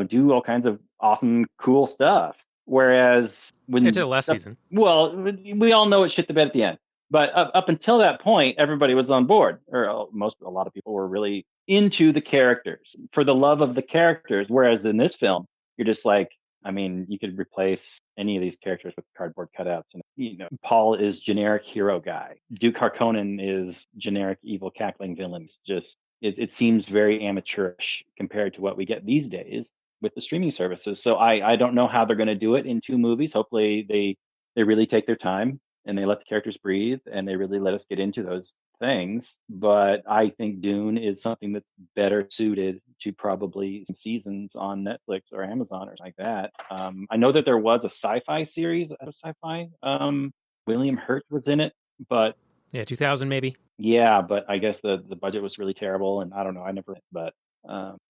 do all kinds of awesome, cool stuff. Whereas when to the last season, well, we all know it shit the bed at the end. But up until that point, everybody was on board, or a lot of people were really into the characters for the love of the characters. Whereas in this film, you're just like, I mean, you could replace any of these characters with cardboard cutouts. And Paul is generic hero guy. Duke Harkonnen is generic evil cackling villains. Just it seems very amateurish compared to what we get these days with the streaming services. So I don't know how they're going to do it in 2 movies. Hopefully they really take their time and they let the characters breathe and they really let us get into those things. But I think Dune is something that's better suited to probably some seasons on Netflix or Amazon or something like that. I know that there was a sci-fi series out of sci-fi. William Hurt was in it, but 2000 maybe. Yeah, but I guess the budget was really terrible, and I don't know. I never, but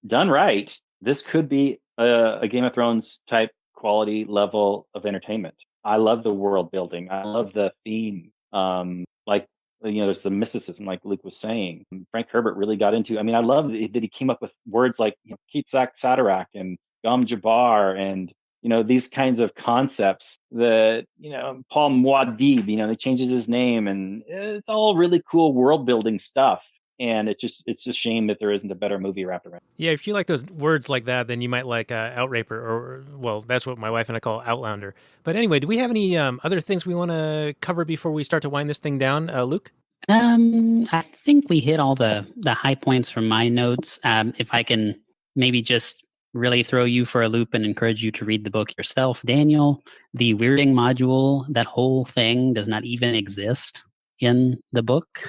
done right, this could be a Game of Thrones type quality level of entertainment. I love the world building. I love the theme. Like there's some mysticism, like Luke was saying. Frank Herbert really got into. I mean, I love that he came up with words like Kitsak Sadarak and Gom Jabbar and these kinds of concepts that Paul Muad'Dib, he changes his name, and it's all really cool world building stuff. and it's a shame that there isn't a better movie wrapped around. Yeah, if you like those words like that, then you might like Outraper, or well, that's what my wife and I call Outlander. But anyway, do we have any other things we want to cover before we start to wind this thing down, Luke? I think we hit all the high points from my notes. If I can maybe just really throw you for a loop and encourage you to read the book yourself, Daniel, the weirding module, that whole thing does not even exist in the book.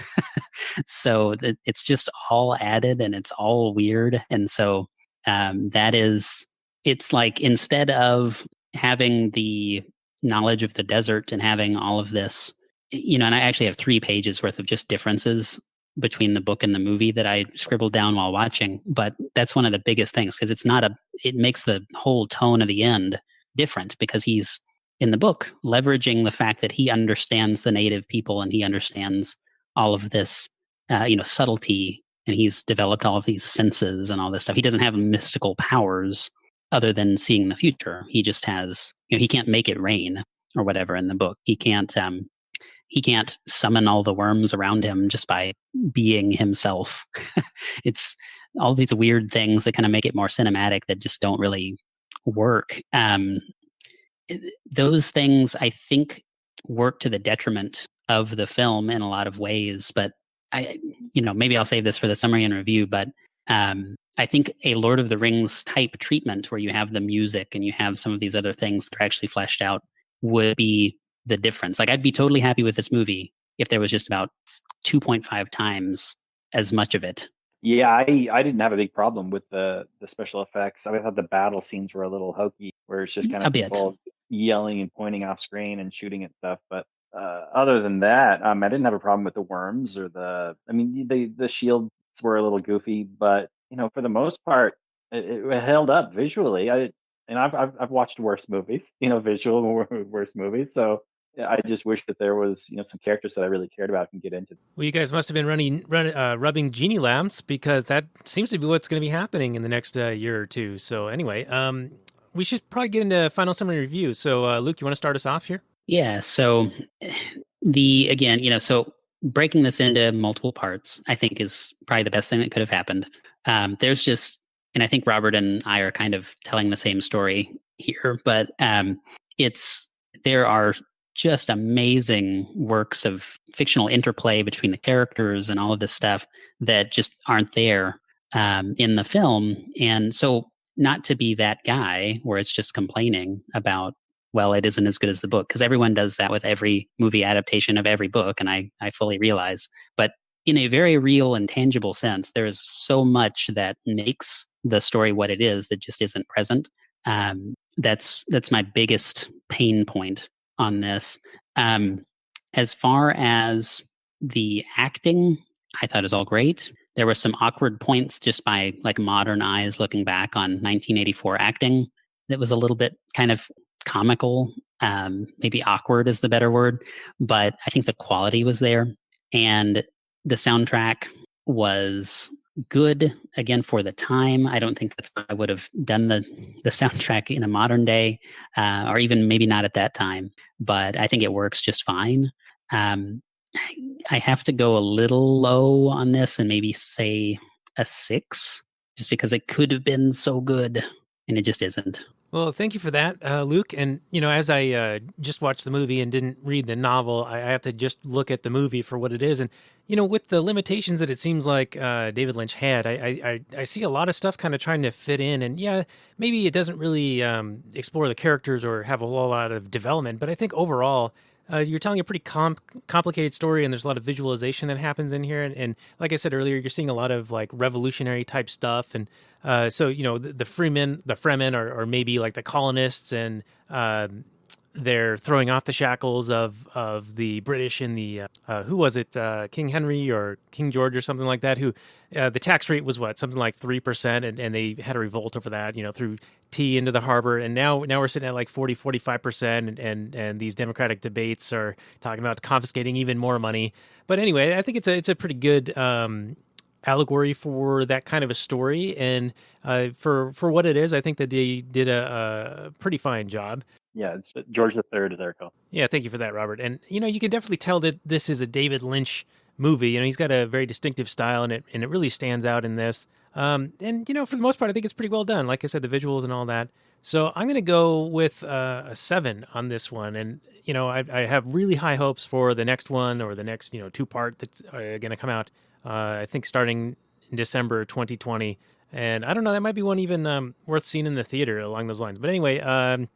So it's just all added and it's all weird. And so it's like, instead of having the knowledge of the desert and having all of this, and I actually have 3 pages worth of just differences between the book and the movie that I scribbled down while watching. But that's one of the biggest things, because it makes the whole tone of the end different, because he's in the book leveraging the fact that he understands the native people and he understands all of this, subtlety, and he's developed all of these senses and all this stuff. He doesn't have mystical powers other than seeing the future. He just has, he can't make it rain or whatever in the book. He can't summon all the worms around him just by being himself. It's all these weird things that kind of make it more cinematic that just don't really work. Those things, I think, work to the detriment of the film in a lot of ways. But maybe I'll save this for the summary and review. But I think a Lord of the Rings type treatment, where you have the music and you have some of these other things that are actually fleshed out, would be the difference. Like, I'd be totally happy with this movie if there was just about 2.5 times as much of it. Yeah, I didn't have a big problem with the special effects. I thought the battle scenes were a little hokey, where it's just kind of people yelling and pointing off screen and shooting at stuff. But other than that, I didn't have a problem with the worms or the shields were a little goofy, but for the most part, it held up visually. I've watched worse movies, visual worse movies. So I just wish that there was, some characters that I really cared about and get into. Well, you guys must have been rubbing genie lamps, because that seems to be what's going to be happening in the next year or two. So anyway, we should probably get into final summary review. So Luke, you want to start us off here? Yeah. So so breaking this into multiple parts, I think, is probably the best thing that could have happened. There's just, and I think Robert and I are kind of telling the same story here, but there are just amazing works of fictional interplay between the characters and all of this stuff that just aren't there in the film. And so, not to be that guy where it's just complaining about, well, it isn't as good as the book, because everyone does that with every movie adaptation of every book, and I fully realize. But in a very real and tangible sense, there is so much that makes the story what it is that just isn't present. That's my biggest pain point on this. As far as the acting, I thought it was all great. There were some awkward points just by like modern eyes looking back on 1984 acting that was a little bit kind of comical. Maybe awkward is the better word, but I think the quality was there, and the soundtrack was good again for the time. I don't think I would have done the soundtrack in a modern day, or even maybe not at that time, but I think it works just fine. I have to go a little low on this and maybe say a 6, just because it could have been so good and it just isn't. Well, thank you for that, Luke. And, as I just watched the movie and didn't read the novel, I have to just look at the movie for what it is. And, with the limitations that it seems like David Lynch had, I see a lot of stuff kind of trying to fit in. And yeah, maybe it doesn't really explore the characters or have a whole lot of development. But I think overall, you're telling a pretty complicated story, and there's a lot of visualization that happens in here. And like I said earlier, you're seeing a lot of like revolutionary type stuff. And so, the Fremen are maybe like the colonists, and they're throwing off the shackles of the British in the, who was it? King Henry or King George or something like that, who the tax rate was something like 3%. And they had a revolt over that, through tea into the harbor. And now we're sitting at like 45%. And these democratic debates are talking about confiscating even more money. But anyway, I think it's a pretty good, allegory for that kind of a story, and for what it is, I think that they did a pretty fine job. Yeah, it's George III, as I recall. Yeah, thank you for that, Robert. And you can definitely tell that this is a David Lynch movie. You know, he's got a very distinctive style, and it really stands out in this. And you know, for the most part, I think it's pretty well done. Like I said, the visuals and all that. So I'm going to go with a 7 on this one. And you know, I have really high hopes for the next one or the next 2-part that's going to come out. I think starting in December 2020. And I don't know, that might be one even worth seeing in the theater along those lines. But anyway,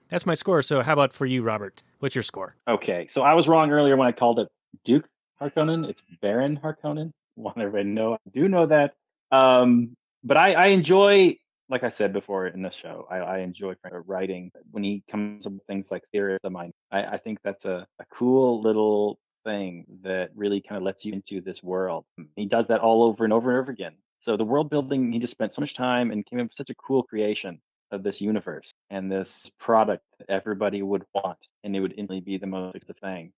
that's my score. So how about for you, Robert? What's your score? Okay, so I was wrong earlier when I called it Duke Harkonnen. It's Baron Harkonnen. Want everybody to know, I do know that. But I enjoy, like I said before in this show, I enjoy writing. When he comes up with things like Theory of the Mind, I think that's a cool little thing that really kind of lets you into this world. He does that all over and over and over again. So the world building, he just spent so much time and came up with such a cool creation of this universe and this product that everybody would want, and it would instantly be the most expensive thing.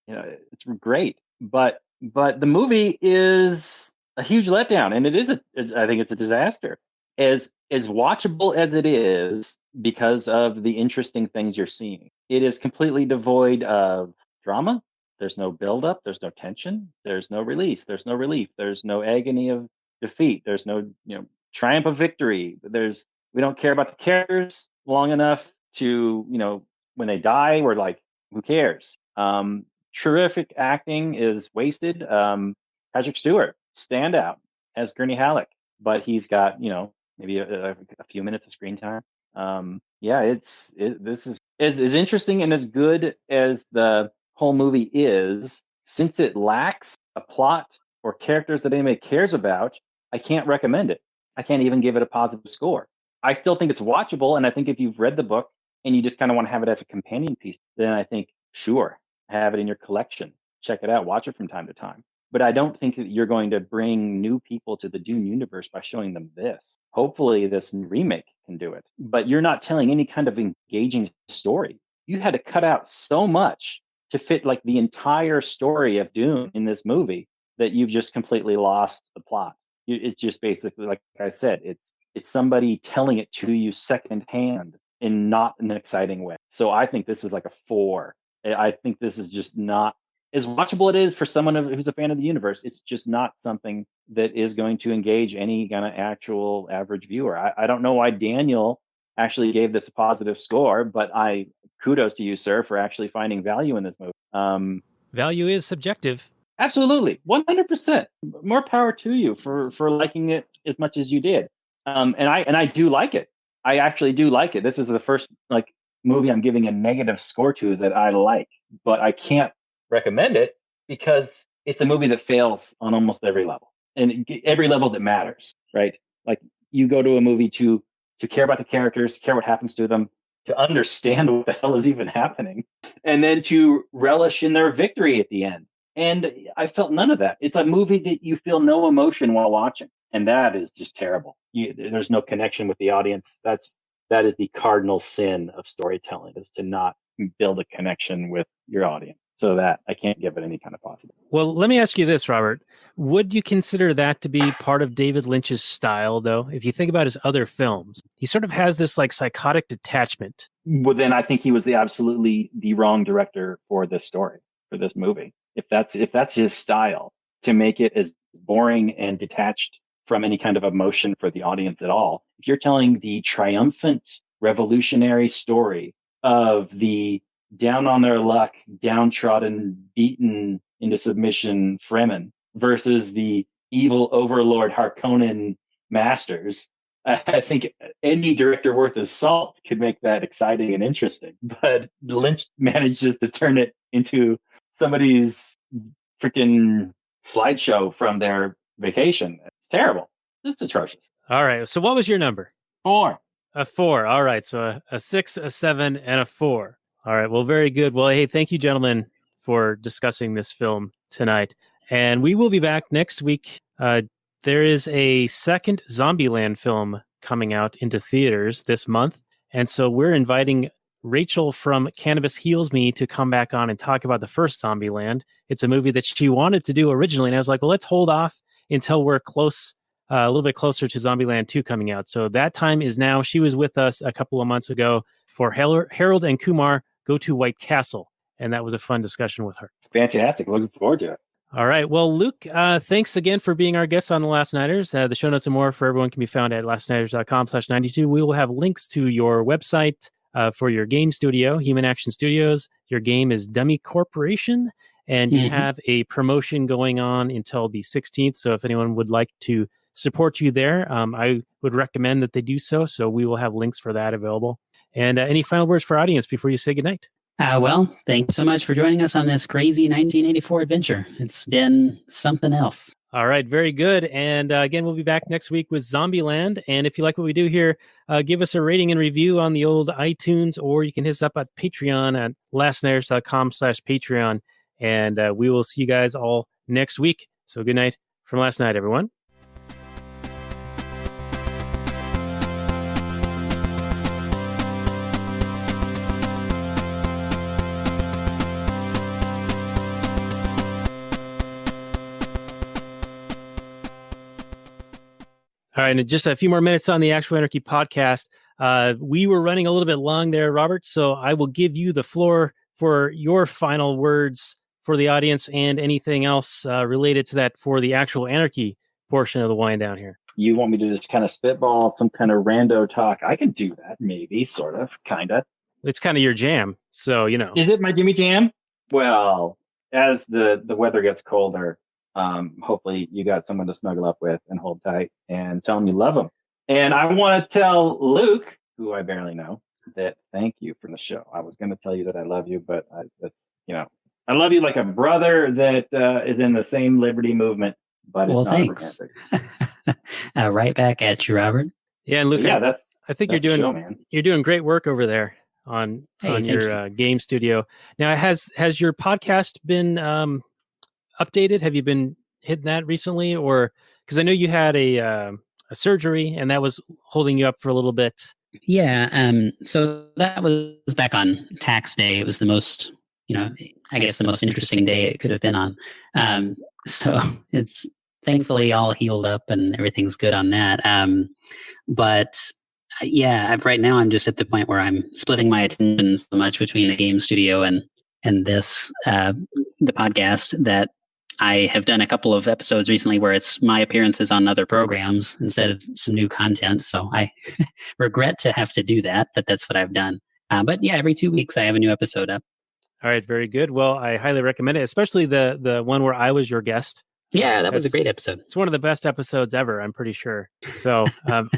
It's great, but the movie is a huge letdown, and I think it's a disaster. As watchable as it is, because of the interesting things you're seeing, it is completely devoid of drama. There's no buildup. There's no tension. There's no release. There's no relief. There's no agony of defeat. There's no triumph of victory. We don't care about the characters long enough to when they die we're like, who cares? Terrific acting is wasted. Patrick Stewart, standout as Gurney Halleck, but he's got maybe a few minutes of screen time. This is as interesting and as good as the whole movie is. Since it lacks a plot or characters that anybody cares about, I can't recommend it. I can't even give it a positive score. I still think it's watchable, and I think if you've read the book and you just kind of want to have it as a companion piece, then I think, sure, have it in your collection. Check it out. Watch it from time to time. But I don't think that you're going to bring new people to the Dune universe by showing them this. Hopefully this remake can do it. But you're not telling any kind of engaging story. You had to cut out so much to fit like the entire story of Dune in this movie that you've just completely lost the plot. It's just basically, like I said, it's somebody telling it to you secondhand in not an exciting way. So I think this is like a 4. I think this is just not as watchable it is for someone who's a fan of the universe. It's just not something that is going to engage any kind of actual average viewer. I don't know why Daniel actually gave this a positive score, but kudos to you, sir, for actually finding value in this movie. Value is subjective. Absolutely, 100%. More power to you for liking it as much as you did. And I do like it. I actually do like it. This is the first movie I'm giving a negative score to that I like, but I can't recommend it because it's a movie that fails on almost every level, and every level that matters, right? Like you go to a movie to care about the characters, care what happens to them, to understand what the hell is even happening, and then to relish in their victory at the end. And I felt none of that. It's a movie that you feel no emotion while watching, and that is just terrible. There's no connection with the audience. That is the cardinal sin of storytelling, is to not build a connection with your audience. So that I can't give it any kind of positive. Well, let me ask you this, Robert. Would you consider that to be part of David Lynch's style, though? If you think about his other films, he sort of has this psychotic detachment. Well, then I think he was absolutely the wrong director for this story, for this movie. If that's his style, to make it as boring and detached from any kind of emotion for the audience at all. If you're telling the triumphant revolutionary story of the down on their luck, downtrodden, beaten into submission Fremen versus the evil overlord Harkonnen masters, I think any director worth his salt could make that exciting and interesting. But Lynch manages to turn it into somebody's freaking slideshow from their vacation. It's terrible. Just atrocious. All right. So what was your number? 4. A 4. All right. So a 6, a 7, and a 4. All right. Well, very good. Well, hey, thank you, gentlemen, for discussing this film tonight. And we will be back next week. There is a second Zombieland film coming out into theaters this month. And so we're inviting Rachel from Cannabis Heals Me to come back on and talk about the first Zombieland. It's a movie that she wanted to do originally. And I was like, well, let's hold off until we're close, a little bit closer to Zombieland 2 coming out. So that time is now. She was with us a couple of months ago for Harold and Kumar Go to White Castle. And that was a fun discussion with her. Fantastic. Looking forward to it. All right. Well, Luke, thanks again for being our guest on The Last Nighters. The show notes and more for everyone can be found at lastnighters.com/92. We will have links to your website for your game studio, Human Action Studios. Your game is Dummy Corporation, and you have a promotion going on until the 16th. So if anyone would like to support you there, I would recommend that they do so. So we will have links for that available. And any final words for our audience before you say goodnight? Well, thanks so much for joining us on this crazy 1984 adventure. It's been something else. All right, very good. And again, we'll be back next week with Zombieland. And if you like what we do here, give us a rating and review on the old iTunes, or you can hit us up at Patreon at lastnighters.com/Patreon. And we will see you guys all next week. So good night from last night, everyone. All right, and just a few more minutes on the Actual Anarchy podcast. We were running a little bit long there, Robert, so I will give you the floor for your final words for the audience and anything else related to that for the Actual Anarchy portion of the wind down here. You want me to just kind of spitball some kind of rando talk? I can do that, maybe, sort of, kind of. It's kind of your jam, so, you know. Is it my Jimmy Jam? Well, as the weather gets colder, hopefully you got someone to snuggle up with and hold tight and tell them you love them. And I want to tell Luke, who I barely know, that thank you for the show. I was going to tell you that I love you, but I love you like a brother that is in the same liberty movement, but it's not thanks. romantic. Right back at you, Robert. Yeah, and Luke, I think you're doing great work over there on your game studio. Now, has your podcast been updated? Have you been hitting that recently, or because I know you had a surgery and that was holding you up for a little bit? Yeah. So that was back on tax day. It was the most, I guess the most interesting day it could have been on. So it's thankfully all healed up and everything's good on that. But right now I'm just at the point where I'm splitting my attention so much between the game studio and this, the podcast, that I have done a couple of episodes recently where it's my appearances on other programs instead of some new content. So I regret to have to do that, but that's what I've done. But yeah, every 2 weeks I have a new episode up. All right, very good. Well, I highly recommend it, especially the one where I was your guest. Yeah, that was a great episode. It's one of the best episodes ever, I'm pretty sure. So,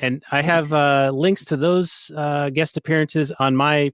and I have links to those guest appearances on my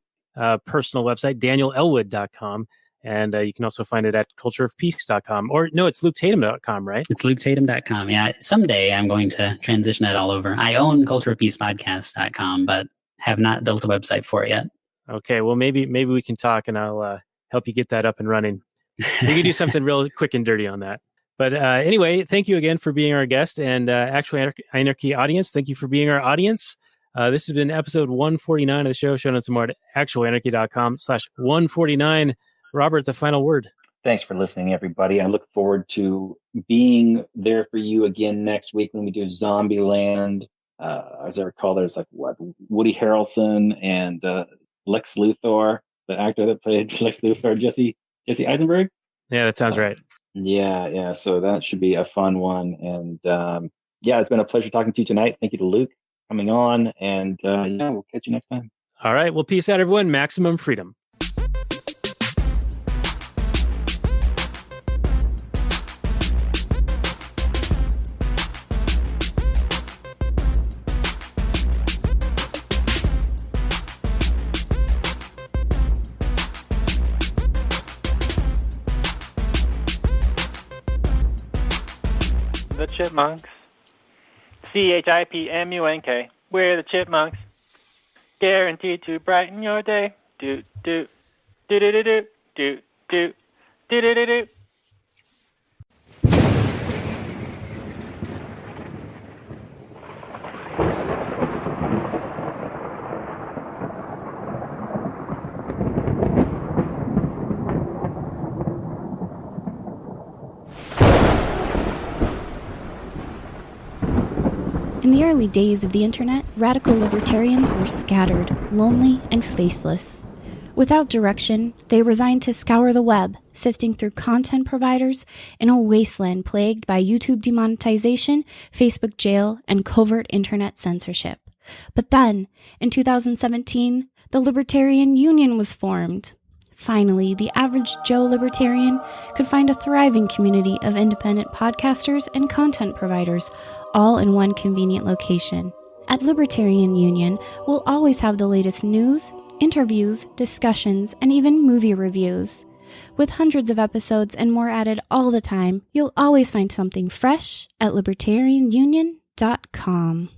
personal website, danielelwood.com. And you can also find it at cultureofpeace.com. Or no, it's luketatum.com, right? It's luketatum.com. Yeah, someday I'm going to transition that all over. I own cultureofpeacepodcast.com, but have not built a website for it yet. Okay, well, maybe we can talk and I'll help you get that up and running. We can do something real quick and dirty on that. But anyway, thank you again for being our guest. And Actual Anarchy audience, thank you for being our audience. This has been episode 149 of the show. Show notes more at actualanarchy.com/149. Robert, the final word. Thanks for listening, everybody. I look forward to being there for you again next week when we do Zombieland. As I recall, there's Woody Harrelson and Lex Luthor, the actor that played Lex Luthor, Jesse Eisenberg. Yeah, that sounds right. Yeah. So that should be a fun one. And it's been a pleasure talking to you tonight. Thank you to Luke coming on. And we'll catch you next time. All right. Well, peace out, everyone. Maximum freedom. The Chipmunks. CHIPMUNK. We're the Chipmunks. Guaranteed to brighten your day. Do do do do do do do do do do do do. In the early days of the internet, radical libertarians were scattered, lonely, and faceless. Without direction, they resigned to scour the web, sifting through content providers in a wasteland plagued by YouTube demonetization, Facebook jail, and covert internet censorship. But then, in 2017, the Libertarian Union was formed. Finally, the average Joe libertarian could find a thriving community of independent podcasters and content providers, all in one convenient location. At Libertarian Union, we'll always have the latest news, interviews, discussions, and even movie reviews. With hundreds of episodes and more added all the time, you'll always find something fresh at libertarianunion.com.